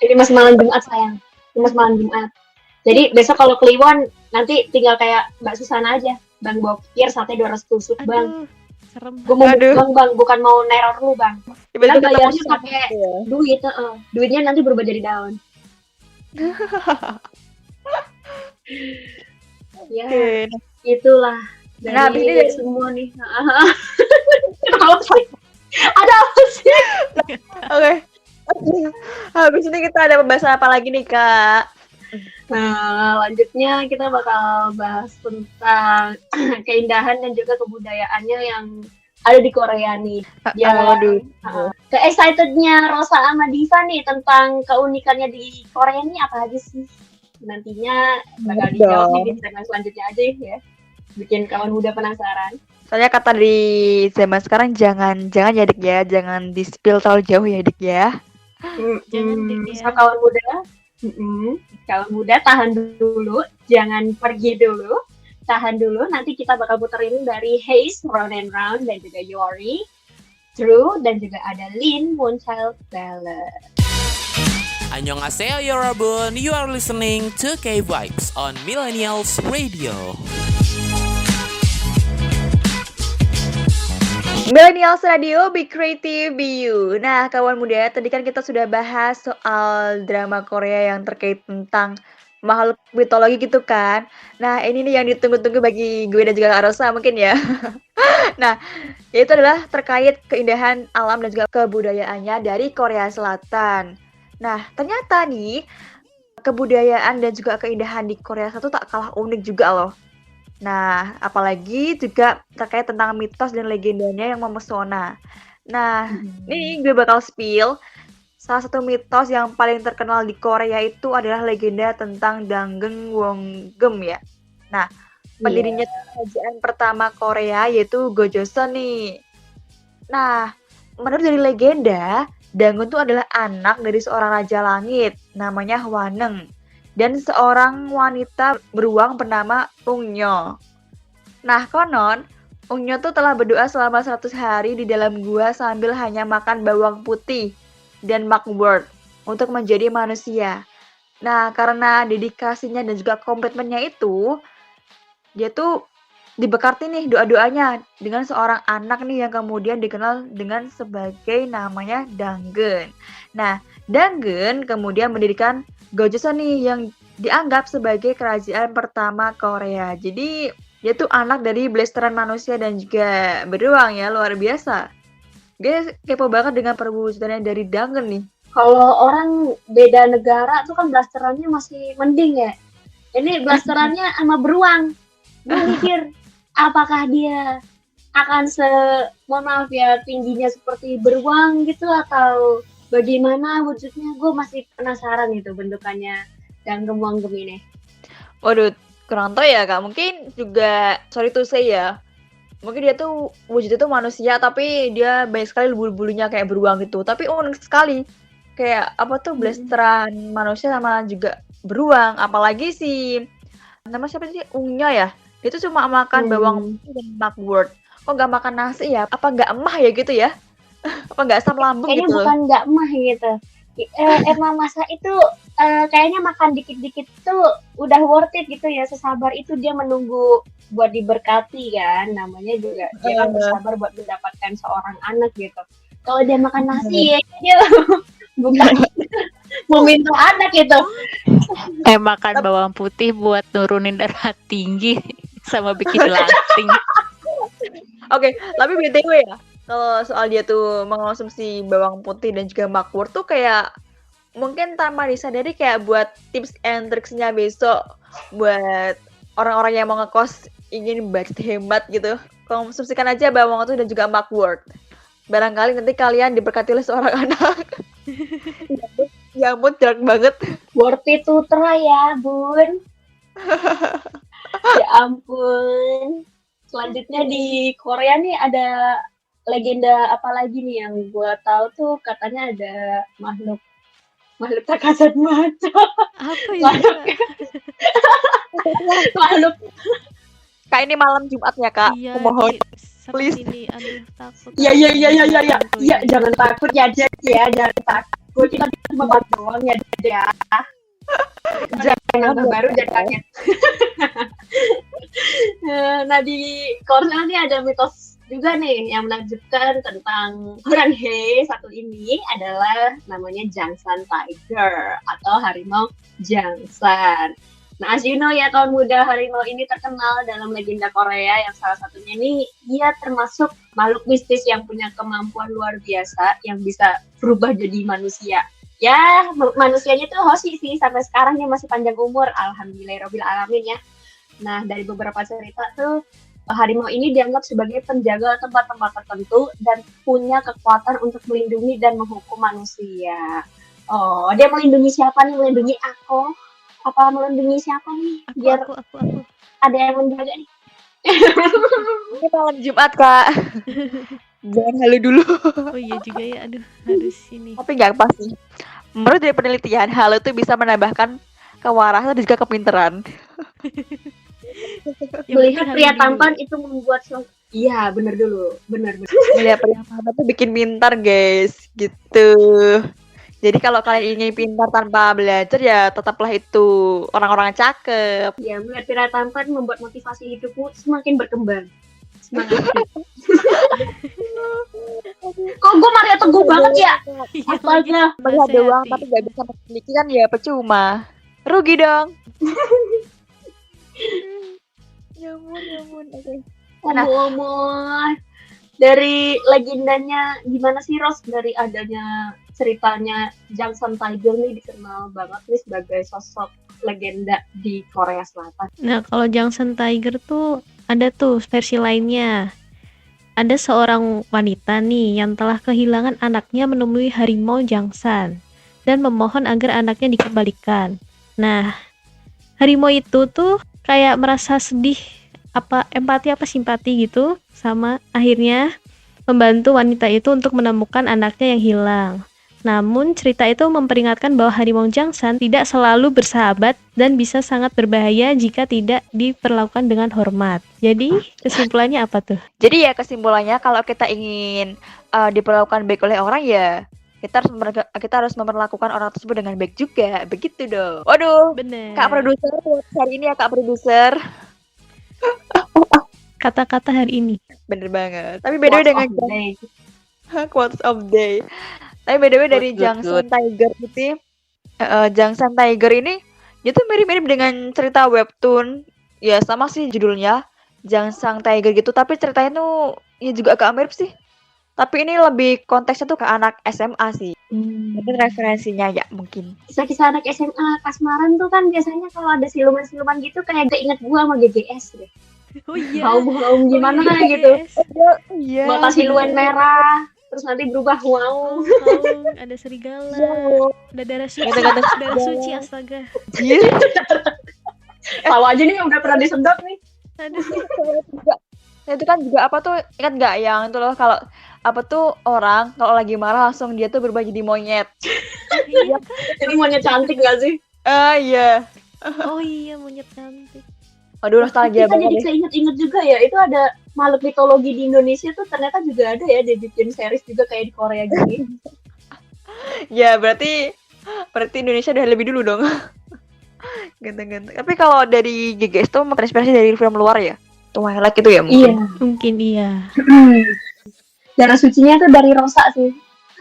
Ini masih malam Jumat sayang. Ini masih malam Jumat. Jadi besok kalau Kliwon nanti tinggal kayak Mbak Susana aja. Bang Bokir sate 200 tusuk bang. Aduh, serem. Gue mau Aduh. bang, bukan mau neror lu bang. Tiba-tiba Kan bayarnya ketemu pakai ya. duit, duitnya nanti berubah jadi daun. Ya, Oke. itulah dari Nah, abis ini dari- semua nih. Apa sih? Ada apa sih? Oke. Habis ini kita ada pembahasan apa lagi nih kak? Nah, lanjutnya kita bakal bahas tentang keindahan dan juga kebudayaannya yang ada di Korea nih. Ya, Waduh. Ke-excitednya Rosa sama Diva nih tentang keunikannya di Korea ini apa aja sih? Nantinya bakal dijawabnya di segmen selanjutnya aja ya. Bikin kawan muda penasaran. Soalnya kata di zaman sekarang jangan ya dik ya, jangan di-spill terlalu jauh ya dik ya. Jangan deh, ya. So, kawan muda tahan dulu, jangan pergi dulu, tahan dulu. Nanti kita bakal puterin dari Haze, Round and Round, dan juga Yori, True, dan juga ada Lin, Moonchild Ballad. Annyeonghaseyo 여러분, you are listening to K-Vibes on Millennials Radio. Millennials Radio, Be Creative, Be You. Nah, kawan muda, tadi kan kita sudah bahas soal drama Korea yang terkait tentang makhluk mitologi gitu kan. Nah, ini nih yang ditunggu-tunggu bagi gue dan juga Kak Rosa mungkin ya. Nah, yaitu adalah terkait keindahan alam dan juga kebudayaannya dari Korea Selatan. Nah, ternyata nih kebudayaan dan juga keindahan di Korea Selatan tak kalah unik juga loh. Nah, apalagi juga terkait tentang mitos dan legendanya yang memesona. Nah, ini gue bakal spill. Salah satu mitos yang paling terkenal di Korea itu adalah legenda tentang Danggeng Wonggem ya. Nah, pendirinya kerajaan pertama Korea yaitu Gojoseon nih. Nah, menurut dari legenda, Dangun itu adalah anak dari seorang raja langit namanya Hwaneng dan seorang wanita beruang bernama Ungnyo. Nah, konon Ungnyo tuh telah berdoa selama 100 hari di dalam gua sambil hanya makan bawang putih dan mugwort untuk menjadi manusia. Nah, karena dedikasinya dan juga komitmennya itu, dia tuh diberkati nih doa-doanya dengan seorang anak nih yang kemudian dikenal dengan sebagai namanya Dangun. Nah, Dangun kemudian mendirikan Gojoseon nih yang dianggap sebagai kerajaan pertama Korea. Jadi dia tuh anak dari blasteran manusia dan juga beruang ya, luar biasa. Gue kepo banget dengan perwujudannya dari Dangun nih. Kalau orang beda negara tuh kan blasterannya masih mending ya. Ini blasterannya sama beruang. Gue mikir apakah dia akan mohon maaf ya, tingginya seperti beruang gitu atau bagaimana wujudnya? Gue masih penasaran itu bentukannya Danggem Wonggem ini. Waduh, kurang tahu ya Kak. Mungkin juga sorry to say ya. Mungkin dia tuh wujudnya tuh manusia tapi dia banyak sekali bulu-bulunya kayak beruang gitu. Tapi unik sekali. Kayak apa tuh blasteran manusia sama juga beruang. Apalagi si nama siapa sih? Ungnyo ya. Dia tuh cuma makan bawang putih dan mugwort. Kok nggak makan nasi ya? Apa nggak emah ya gitu ya? Apa nggak asam lambung Kayaknya gitu? bukan nggak mah gitu. Emang masa itu kayaknya makan dikit-dikit tuh udah worth it gitu ya. Sesabar itu dia menunggu buat diberkati kan. Namanya juga dia kan bersabar buat mendapatkan seorang anak gitu. Kalau dia makan nasi ya dia bukan mau minta anak gitu. Makan bawang putih buat nurunin darah tinggi sama bikin lanting. Oke, tapi BTW ya. Kalau soal dia tuh mengonsumsi bawang putih dan juga mugwort tuh kayak mungkin tanpa disadari kayak buat tips and tricksnya besok buat orang-orang yang mau ngekos ingin budget hemat gitu. Konsumsikan aja bawang putih dan juga mugwort. Barangkali nanti kalian diberkati oleh seorang anak. Ya ampun, jelek banget. Worth it to try ya, Bun. Ya ampun. Selanjutnya di Korea nih ada legenda apa lagi nih yang gue tahu tuh katanya ada makhluk tak kasat mata. Apa itu? Makhluk Kak, ini malam Jumat ya Kak. Iya, Mohon. please. Please. Ini aduh takut. Iya, jangan takut ya, Jack ya, jangan takut. Kita cuma bantu doang ya, Jack ya. Jangan nambah baru, jangan kaget. Nah, di Korea nih ada mitos juga nih yang menakjubkan tentang orang He satu ini adalah namanya Jangsan Tiger atau harimau Jangsan. Nah, as you know ya kawan muda, harimau ini terkenal dalam legenda Korea yang salah satunya nih dia termasuk makhluk mistis yang punya kemampuan luar biasa yang bisa berubah jadi manusia. Ya, manusianya tuh Hoshi sih sampai sekarang dia masih panjang umur, alhamdulillahirabbil alamin ya. Nah, dari beberapa cerita tuh harimau ini dianggap sebagai penjaga tempat-tempat tertentu dan punya kekuatan untuk melindungi dan menghukum manusia. Oh, dia melindungi siapa nih? Melindungi aku? Apa melindungi siapa nih? Biar Aku. ada yang menjaga nih. Ini malam Jumat Kak. Jangan halu dulu. Oh iya juga ya, aduh harus ini. Tapi nggak pas sih. Menurut dari penelitian, halu tuh bisa menambahkan kewarasan dan juga kepintaran. Melihat pria tampan itu membuat iya, bener dulu. Bener. Melihat pria tampan tuh bikin pintar guys, gitu. Jadi kalau kalian ingin pintar tanpa belajar ya tetaplah itu orang-orang cakep. Ya, melihat pria tampan membuat motivasi hidupmu semakin berkembang. Semangat. Kok gue Maria Teguh banget ya? Astaga. Melihat doang tapi nggak bisa memiliki kan ya percuma. Rugi dong. Ya ampun. Oke. Ngomong-ngomong, dari legendanya gimana sih Ros, dari adanya ceritanya Jangsan Tiger nih dikenal banget nih sebagai sosok legenda di Korea Selatan. Nah, kalau Jangsan Tiger tuh ada tuh versi lainnya. Ada seorang wanita nih yang telah kehilangan anaknya menemui harimau Jangsan dan memohon agar anaknya dikembalikan. Nah, harimau itu tuh kayak merasa sedih, apa empati apa simpati gitu, sama akhirnya membantu wanita itu untuk menemukan anaknya yang hilang. Namun cerita itu memperingatkan bahwa harimau Jangsan tidak selalu bersahabat dan bisa sangat berbahaya jika tidak diperlakukan dengan hormat. Jadi kesimpulannya apa tuh? Jadi ya kesimpulannya kalau kita ingin diperlakukan baik oleh orang ya kita harus memperlakukan orang tersebut dengan baik juga. Begitu dong. Waduh. Bener. Kak produser hari ini ya Kak produser. Kata-kata hari ini. Bener banget. Tapi beda dengan quotes of day. Tapi beda dari Good. Jangsan Tiger itu, Jangsan Tiger ini dia tuh mirip-mirip dengan cerita webtoon. Ya sama sih judulnya Jangsan Tiger gitu. Tapi ceritanya tuh ya juga agak mirip sih. Tapi ini lebih konteksnya tuh ke anak SMA sih. Mungkin referensinya ya mungkin. Kisah-kisah anak SMA kasmaran tuh kan biasanya kalau ada siluman-siluman gitu kayak inget gua sama GGS deh. Oh iya. Haum-haum gimana gitu. Iya. Mata siluan merah, terus nanti berubah wow. Ada serigala, Iya. ada darah suci, Kata-kata darah suci astaga. Tahu aja nih udah pernah disedot nih. Aduh. Nah, itu kan juga apa tuh ingat nggak yang itu loh kalau apa tuh orang kalau lagi marah langsung dia tuh berubah jadi monyet. Jadi monyet cantik gak sih? Iya. Oh iya, monyet cantik. Aduh nostalgia Kita banget jadi deh. keinget-inget juga ya, itu ada makhluk mitologi di Indonesia tuh ternyata juga ada ya, dibikin series juga kayak di Korea gini. Ya berarti Indonesia udah lebih dulu dong. Ganteng-ganteng. Tapi kalau dari GGS tuh terinspirasi dari film luar ya? Twilight itu ya mungkin. Mungkin iya. Darah sucinya tuh dari Rosa sih.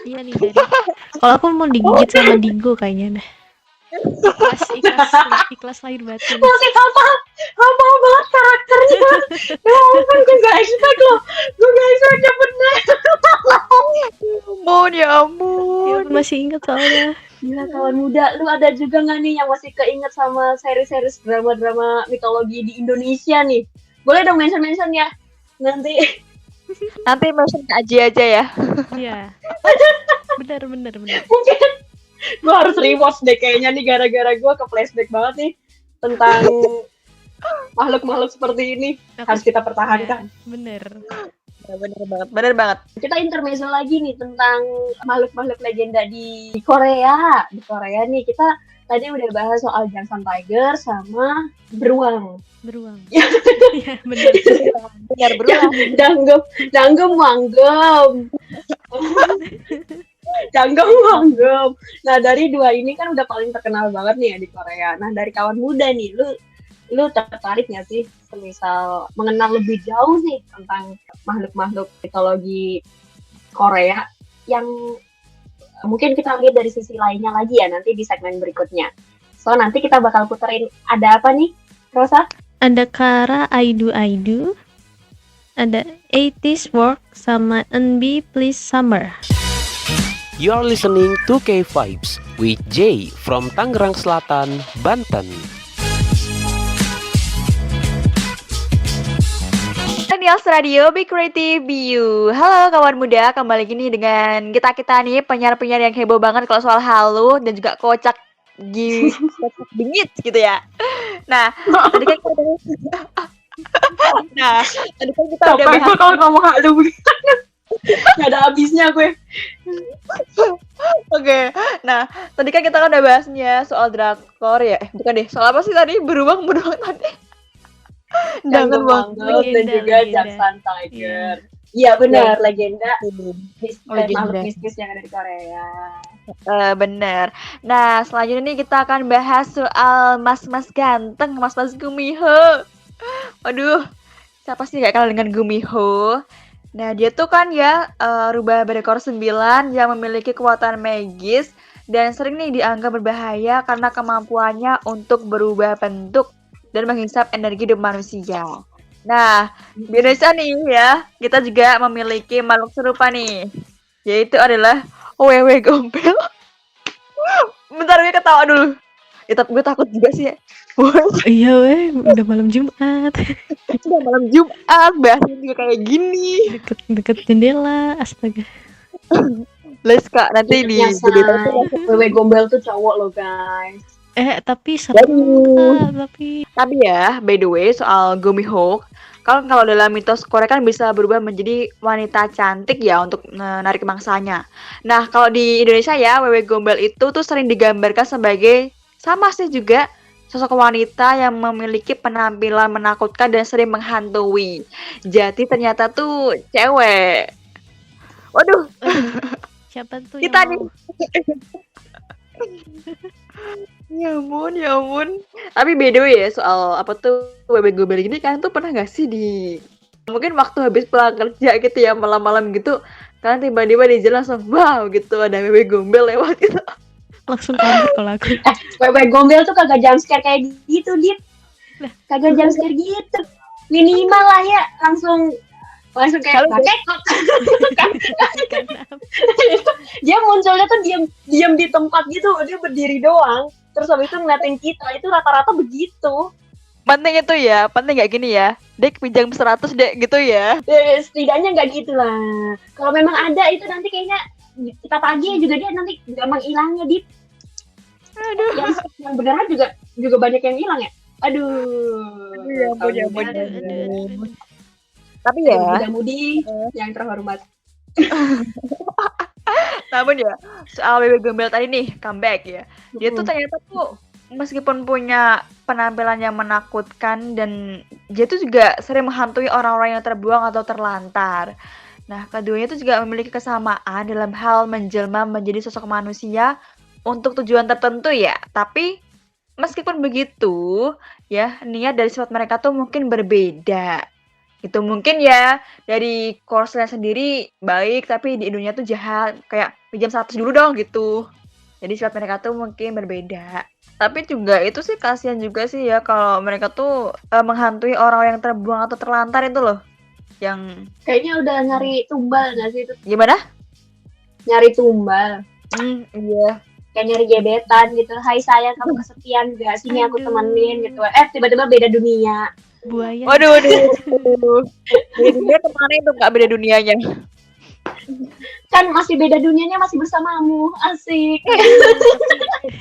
Iya nih dari. Kalau aku mau digigit sama Digo kayaknya dah. Ikhlas lahir batin. Masih hafal banget karakternya. Ya ampun, gue gak expect loh. Gue gak expect dia bener. Ampun, ya Ya, ampun. aku masih ingat soalnya. Gila kawan muda, lu ada juga gak nih yang masih keinget sama seri-seri drama-drama mitologi di Indonesia nih? Boleh dong mention-mention ya. Nanti Nanti mention ke Aji aja ya. Iya. Benar. mungkin gue harus rewatch deh kayaknya nih, gara-gara gue ke flashback banget nih tentang makhluk-makhluk seperti ini. Harus kita pertahankan. Bener. Ya, bener banget. Kita intermezzo lagi nih tentang makhluk-makhluk legenda di Korea. Di Korea nih kita tadi udah bahas soal Jangsan Tiger sama beruang. Iya, bener. Bener berulang. Danggem wanggem. Danggem wanggem. Nah dari dua ini kan udah paling terkenal banget nih ya di Korea. Nah dari kawan muda nih, lu tertarik nggak sih semisal mengenal lebih jauh nih tentang makhluk-makhluk mitologi Korea yang mungkin kita lihat dari sisi lainnya lagi ya nanti di segmen berikutnya. So nanti kita bakal puterin ada apa nih, Rosa? Ada Kara I Do, ada 80s Work sama NB Please Summer. You are listening to K-Vibes with Jay from Tangerang Selatan, Banten. Millennials Radio Be Creative Be You. Halo kawan muda, kembali lagi nih dengan kita nih penyiar-penyiar yang heboh banget kalau soal halu dan juga kocak bingit gitu ya. Nah, tadi kan kita udah bahas kalau ngomong halu nggak ada habisnya gue. Oke. Nah, tadi kan kita udah bahasnya soal drakor ya. Bukan deh, soal apa sih tadi? Beruang tadi. Danggem wanggem dan juga legenda. Jangsan Tiger. Iya benar, legenda. Legenda. Makhluk mistis yang ada di Korea. Bener. Nah, selanjutnya nih kita akan bahas soal mas-mas ganteng, mas-mas Gumiho. Waduh, siapa sih gak kenal dengan Gumiho? Nah, dia tuh kan ya rubah berekor 9 yang memiliki kekuatan magis dan sering nih dianggap berbahaya karena kemampuannya untuk berubah bentuk dan menghisap energi dari manusia. Nah, di Indonesia nih ya, kita juga memiliki makhluk serupa nih, yaitu adalah wewe gombel. Bentar gue ketawa dulu. Ya, tapi gue takut juga sih ya. Iya weh, udah malam Jumat. Udah malam Jumat, bahasnya juga kayak gini. Deket jendela, astaga. Les Kak, nanti di Biasa. Wewe gombel tuh cowok loh guys. Tapi serem Kak, Tapi ya, by the way, soal Gumihawk, kalau dalam mitos Korea kan bisa berubah menjadi wanita cantik ya untuk menarik mangsanya. Nah, kalau di Indonesia ya, wewe gombel itu tuh sering digambarkan sebagai sama sih juga sosok wanita yang memiliki penampilan menakutkan dan sering menghantui. Jadi ternyata tuh cewek. Waduh, siapa tuh kita yang nih. mau? Ya ampun. Tapi by the way ya, soal apa tuh wewe gombel gini kan tuh pernah gak sih mungkin waktu habis pulang kerja gitu ya, malam-malam gitu, kalian tiba-tiba di jalan langsung wow gitu ada wewe gombel lewat gitu. Langsung kabur kalau aku. Wewe gombel tuh kagak jump scare kayak gitu, Dit. Kagak jump scare gitu. Minimal lah ya, langsung kayak pakai kok. Dia munculnya tuh diam di tempat gitu, dia berdiri doang. Terus habis itu ngeliatin kita, itu rata-rata begitu. Penting gak gini ya, Dek pinjam 100 Dek gitu ya. Setidaknya nggak gitu lah. Kalau memang ada itu nanti kayaknya kita tagih juga dia nanti gampang hilangnya, Dit. Aduh. Yang beneran juga banyak yang hilang ya. Aduh. Ya ampun. Tapi ya, Mudah-mudi yang terhormat. namun ya soal wewe gombel tadi nih comeback ya. Dia tuh ternyata tuh meskipun punya penampilan yang menakutkan dan dia tuh juga sering menghantui orang-orang yang terbuang atau terlantar. Nah, keduanya itu juga memiliki kesamaan dalam hal menjelma menjadi sosok manusia untuk tujuan tertentu ya. Tapi meskipun begitu, ya niat dari sifat mereka tuh mungkin berbeda. Itu mungkin ya dari course-nya sendiri baik, tapi di dunia tuh jahat. Kayak pinjam 100 dulu dong gitu. Jadi sifat mereka tuh mungkin berbeda. Tapi juga itu sih kasihan juga sih ya kalau mereka tuh menghantui orang yang terbuang atau terlantar itu loh. Yang Kayaknya udah nyari tumbal nggak sih itu? gimana? Nyari tumbal. Iya. Kayak nyari gebetan gitu. Hai sayang, kamu kesepian gak? Sini aku temenin gitu. Tiba-tiba beda dunia. Buaya. Waduh. Beda dunia kemana itu Kak beda dunianya? Kan masih beda dunianya, masih bersamamu. Asik.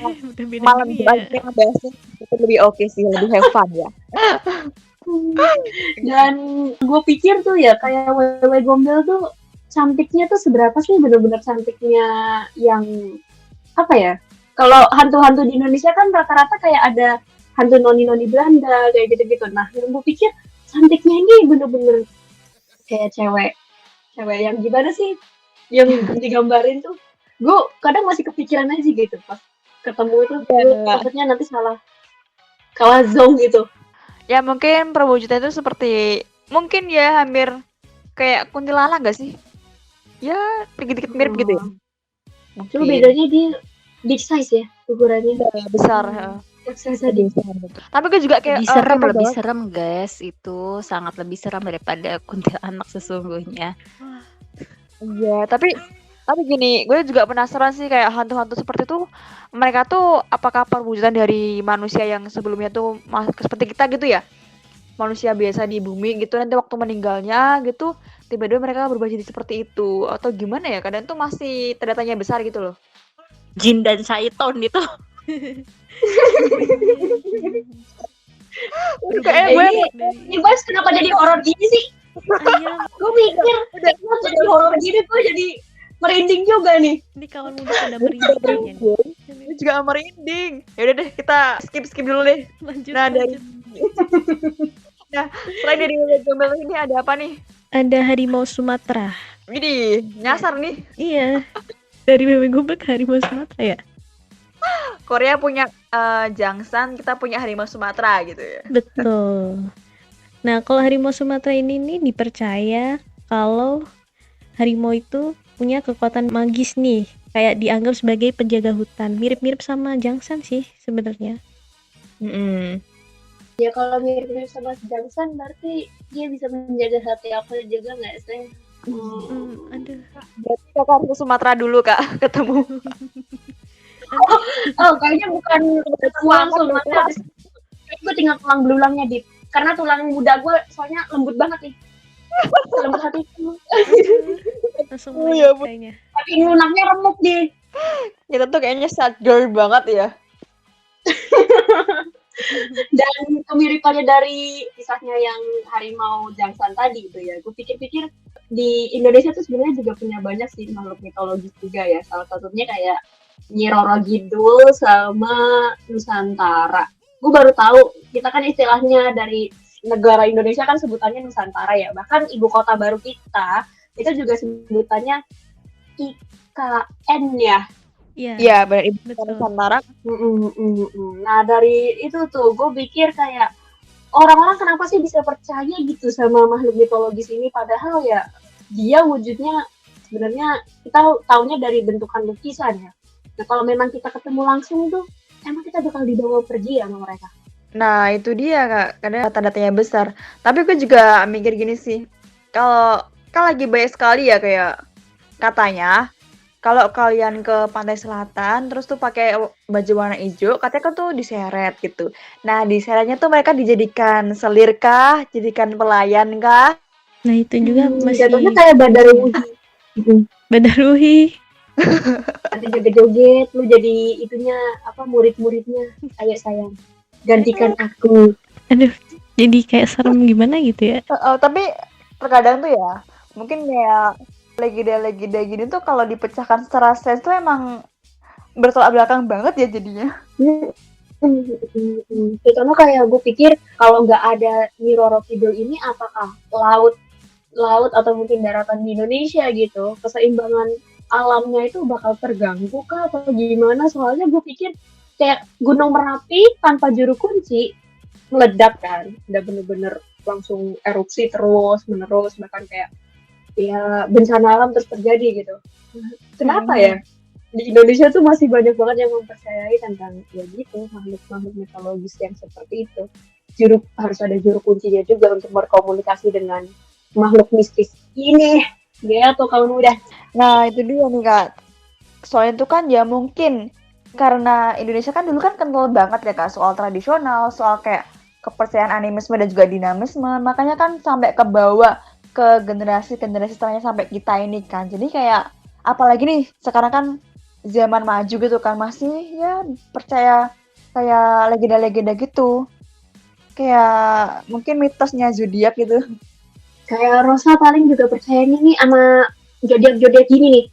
Udah beda Malam dunia. yang bahasnya itu lebih oke sih, lebih have fun ya. Dan gue pikir tuh ya kayak wewe gombel tuh cantiknya tuh seberapa sih, bener-bener cantiknya yang apa ya? Kalau hantu-hantu di Indonesia kan rata-rata kayak ada hantu noni-noni Belanda kayak gitu-gitu. Nah, yang gue pikir cantiknya ini bener-bener kayak cewek yang gimana sih yang digambarin tuh. Gue kadang masih kepikiran aja gitu pas ketemu itu. Takutnya nanti salah zong gitu. Ya mungkin perwujudan itu seperti mungkin ya hampir kayak kuntilanak gak sih? Ya dikit-dikit mirip gitu ya. Cuma bedanya dia big size ya ukurannya. Besar. Raksasa dia. Tapi gue juga kayak Lebih serem guys, itu sangat lebih serem daripada kuntilanak sesungguhnya. Iya, tapi gini, gue juga penasaran sih kayak hantu-hantu seperti itu mereka tuh apakah perwujudan dari manusia yang sebelumnya tuh seperti kita gitu ya? Manusia biasa di bumi gitu, nanti waktu meninggalnya gitu tiba-tiba mereka berubah jadi seperti itu atau gimana ya? Kadang tuh masih tanda tanya besar gitu loh. Jin dan syaiton itu. Kayak gue Ini guys kenapa jadi horor gini sih? Gue mikir udah jadi horor gini gue jadi merinding juga nih. Ini kawan muda pada merinding ya. gue juga merinding. Ya udah deh, kita skip dulu deh. Lanjut. Nah, dari selain dari gombel ini ada apa nih? Ada harimau Sumatera. Ini nyasar nih. Iya. Dari Wewe Gombel ke harimau Sumatera ya. Korea punya Jangsan, kita punya harimau Sumatera gitu ya. Betul. Nah, kalau harimau Sumatera ini nih dipercaya kalau harimau itu punya kekuatan magis nih, kayak dianggap sebagai penjaga hutan. Mirip-mirip sama Jangsan sih sebenarnya. Mm-mm. Ya kalau mirip-mirip sama Jangsan berarti dia bisa menjaga hati aku juga nggak sih? Aduh. Berarti kakak harus ke Sumatera dulu kak ketemu. Oh kayaknya bukan tulang Sumatera. Gue tinggal tulang belulangnya Dit. Karena tulang muda gue soalnya lembut banget nih. Lembut hatiku. Langsung Oh, melenyap ya ampun. kayaknya. Tapi lunaknya remuk deh. Kita tuh kayaknya sad girl banget ya. Dan kemiripannya dari kisahnya yang harimau Jangsan tadi itu ya. Gue pikir-pikir di Indonesia tuh sebenarnya juga punya banyak sih makhluk mitologis juga ya. Salah satunya kayak Nyi Roro Kidul sama Nusantara. Gue baru tahu kita kan istilahnya dari negara Indonesia kan sebutannya Nusantara ya. Bahkan ibu kota baru kita itu juga sebutannya IKN ya. Iya. Iya benar ibu Betul. Nusantara. Nah dari itu tuh gue pikir kayak orang-orang kenapa sih bisa percaya gitu sama makhluk mitologis ini padahal ya dia wujudnya sebenarnya kita taunya dari bentukan lukisan ya. Nah kalau memang kita ketemu langsung tuh emang kita bakal dibawa pergi ya sama mereka. Nah itu dia kak, kadang tanda-tandanya besar. Tapi gue juga mikir gini sih, kalau kan lagi banyak sekali ya kayak katanya kalau kalian ke pantai selatan terus tuh pakai baju warna hijau, katanya kan tuh diseret gitu. Nah diseretnya tuh mereka dijadikan selir kah, jadikan pelayan kah? Nah itu juga masih Jatuhnya kayak Badarwuhi. Badarwuhi. Nanti joget-joget lu jadi itunya apa murid-muridnya. Ayo sayang gantikan aku. Aduh, jadi kayak serem gimana gitu ya. Tapi terkadang tuh ya, mungkin kayak legenda-legenda gini tuh kalau dipecahkan secara sains tuh emang bertolak belakang banget ya jadinya. Terutama kayak gue pikir kalau nggak ada Nyi Roro Kidul ini apakah laut atau mungkin daratan di Indonesia gitu keseimbangan alamnya itu bakal terganggu kah atau gimana? Soalnya gue pikir kayak Gunung Merapi tanpa juru kunci meledak kan, udah bener-bener langsung erupsi terus menerus bahkan kayak ya bencana alam terus terjadi gitu. Kenapa ya di Indonesia tuh masih banyak banget yang mempercayai tentang ya gitu makhluk-makhluk mitologis yang seperti itu. Harus ada juru kuncinya juga untuk berkomunikasi dengan makhluk mistis ini. Ya tuh kalau mudah. Nah itu dia nih kak, soalnya itu kan ya mungkin karena Indonesia kan dulu kan kental banget ya kak soal tradisional, soal kayak kepercayaan animisme dan juga dinamisme, makanya kan sampai ke bawah ke generasi-generasi setelahnya sampai kita ini kan. Jadi kayak apalagi nih sekarang kan zaman maju gitu kan masih ya percaya kayak legenda-legenda gitu, kayak mungkin mitosnya zodiak gitu. Kayak Rosa paling juga percayanya nih sama zodiak gini nih.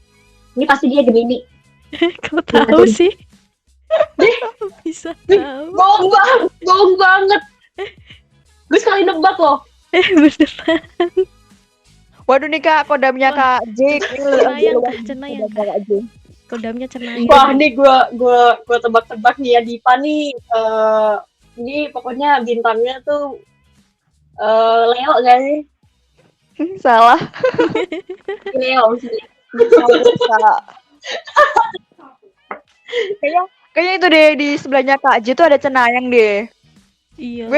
Ini pasti dia Gemini. Kau tahu sih? Bisa tahu. Bohong banget. Gue sekali nebak loh. Beneran. Waduh nih kak, kodamnya Wah, kak J. Cenayang kah? Kodamnya cenayang. Wah, nih gue tebak-tebak nih ya Dipa nih. Ini pokoknya bintangnya tuh Leo gak sih? Salah. Leo sih. Kayaknya itu deh di sebelahnya Kak J tuh ada cenayang deh. Iya.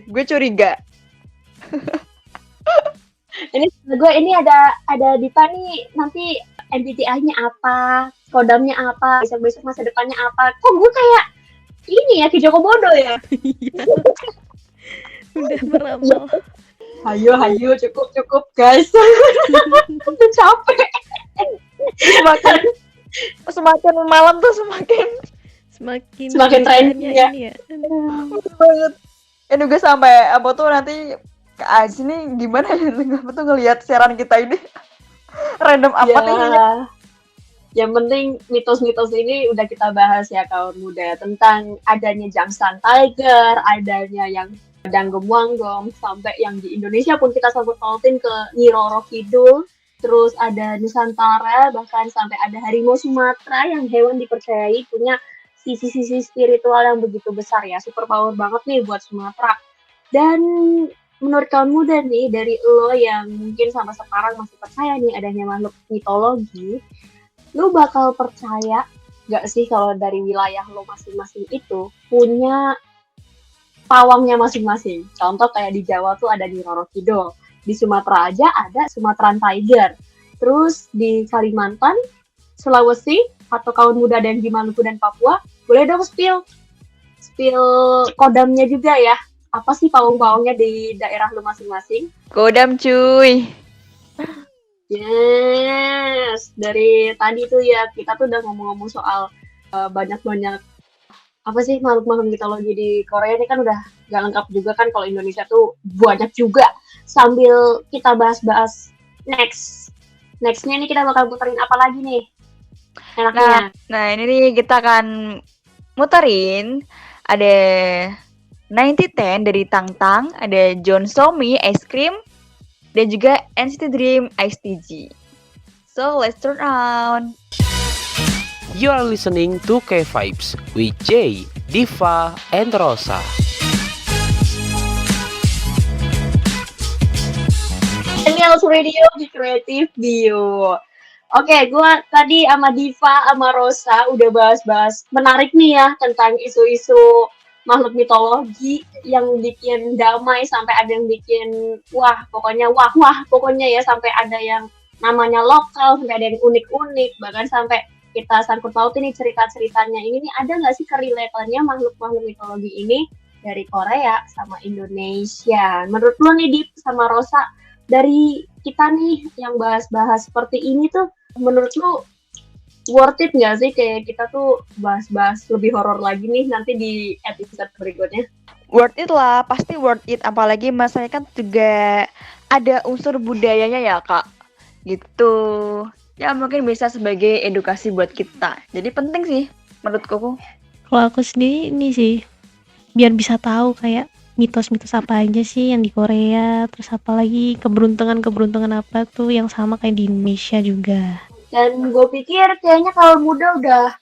Gue curiga. Ini ada Dipa nih nanti MBTI-nya apa, kodamnya apa, besok masa depannya apa. Kok gue kayak ini ya Ki Joko Bodo ya? Iya. Udah meramal. Hayo cukup guys. Udah capek. Semakin malam tuh semakin Semakin trending ya. Ini ya. banget. Ini juga sampai apa tuh nanti Kak Aji nih gimana ya apa tuh ngelihat siaran kita ini random amat nih. Yang penting mitos-mitos ini udah kita bahas ya kawan muda tentang adanya Jangsan Tiger, adanya yang Danggem Wanggom, sampai yang di Indonesia pun kita sangkut pautin ke Nyi Roro Kidul, terus ada Nusantara, bahkan sampai ada harimau Sumatera yang hewan dipercayai punya sisi-sisi spiritual yang begitu besar ya, super power banget nih buat Sumatera. Dan menurut kaum muda nih, dari lo yang mungkin sampai sekarang masih percaya nih adanya makhluk mitologi, lo bakal percaya gak sih kalau dari wilayah lo masing-masing itu punya pawangnya masing-masing? Contoh kayak di Jawa tuh ada di Roro Kidul, di Sumatera aja ada Sumatran Tiger, terus di Kalimantan, Sulawesi, atau kaum muda dan di Maluku dan Papua, boleh dong spill kodamnya juga ya. Apa sih pawang-pawangnya di daerah lu masing-masing? Kodam cuy. Yes, dari tadi tuh ya kita tuh udah ngomong-ngomong soal banyak-banyak apa sih makhluk-makhluk mitologi di Korea ini kan udah gak lengkap juga kan, kalau Indonesia tuh banyak juga. Sambil kita bahas-bahas nextnya nih kita bakal puterin apa lagi nih enaknya? Nah ini nih kita akan muterin ada 9010 dari Tang, ada John Somi Ice Cream, dan juga NCT Dream Ice TG. So let's turn on. You are listening to K-Vibes with Jay, Diva, and Rosa. Millennials Radio di Creative Bio. Oke, gue tadi sama Diva, sama Rosa udah bahas-bahas menarik nih ya tentang isu-isu makhluk mitologi yang bikin damai sampai ada yang bikin wah pokoknya ya, sampai ada yang namanya lokal, sampai ada yang unik-unik, bahkan sampai kita sangkut paut ini cerita-ceritanya ini nih, ada nggak sih kerelatannya makhluk-makhluk mitologi ini dari Korea sama Indonesia? Menurut lo nih Dip sama Rosa, dari kita nih yang bahas-bahas seperti ini tuh, menurut lo worth it nggak sih kayak kita tuh bahas-bahas lebih horor lagi nih nanti di episode berikutnya? Worth it lah, pasti worth it. Apalagi masanya kan juga ada unsur budayanya ya kak, gitu. Ya mungkin bisa sebagai edukasi buat kita. Jadi penting sih menurutku. Kalau aku sendiri ini sih, biar bisa tahu kayak mitos-mitos apa aja sih yang di Korea, terus apa lagi keberuntungan apa tuh yang sama kayak di Indonesia juga. Dan gue pikir kayaknya kalau muda udah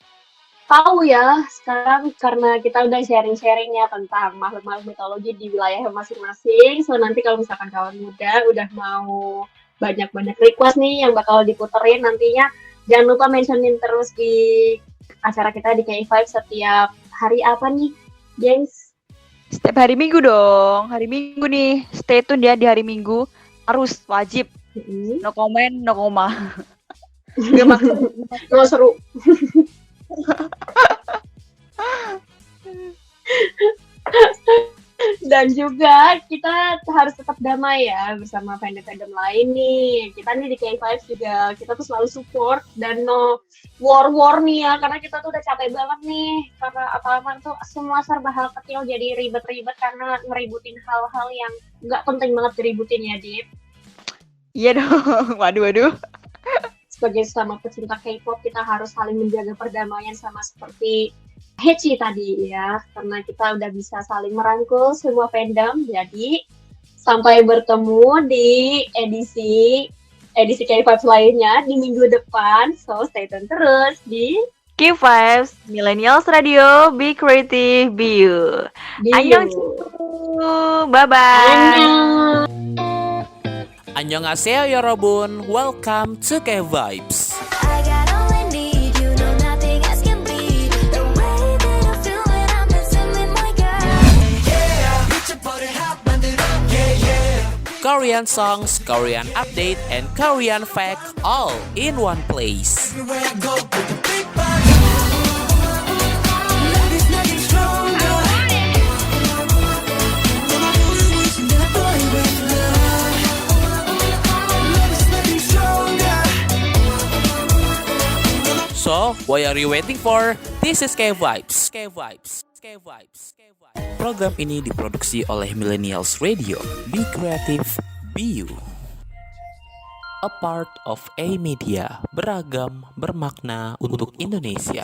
tahu ya sekarang, karena kita udah sharing-sharing ya tentang makhluk-makhluk mitologi di wilayah masing-masing. So nanti kalau misalkan kawan muda udah mau banyak-banyak request nih yang bakal diputerin nantinya, jangan lupa mentionin terus di acara kita di K5 setiap hari apa nih, gengs? Setiap hari Minggu dong. Hari Minggu nih. Stay tune ya di hari Minggu. Harus wajib. No comment, no koma. Gak maksud. Lo seru. Dan juga kita harus tetap damai ya bersama fandom-fandom lain nih. Kita nih di K5 juga, kita tuh selalu support dan no war nih ya, karena kita tuh udah capek banget nih. Karena apa-apa tuh semua serba hal kecil jadi ribet-ribet karena ngeributin hal-hal yang nggak penting banget diributin ya, Dip. Iya dong. Waduh. Sebagai sesama pecinta K-pop, kita harus saling menjaga perdamaian sama seperti Heci tadi ya, karena kita udah bisa saling merangkul semua fandom. Jadi sampai bertemu di edisi K5 lainnya di minggu depan. So stay tune terus di K5 Millennials Radio, Be Creative, Be You. Annyeonghaseyo. Bye-bye. Annyeonghaseyo 여러분, welcome to K-Vibes. I got all I need, you know nothing else can be the way that I feel when I'm dancing with my girl. Korean songs, Korean update, and Korean fact all in one place. So, what are you waiting for? This is K-Vibes. Program ini diproduksi oleh Millennials Radio. Be creative, be you. A part of A Media, beragam, bermakna untuk Indonesia.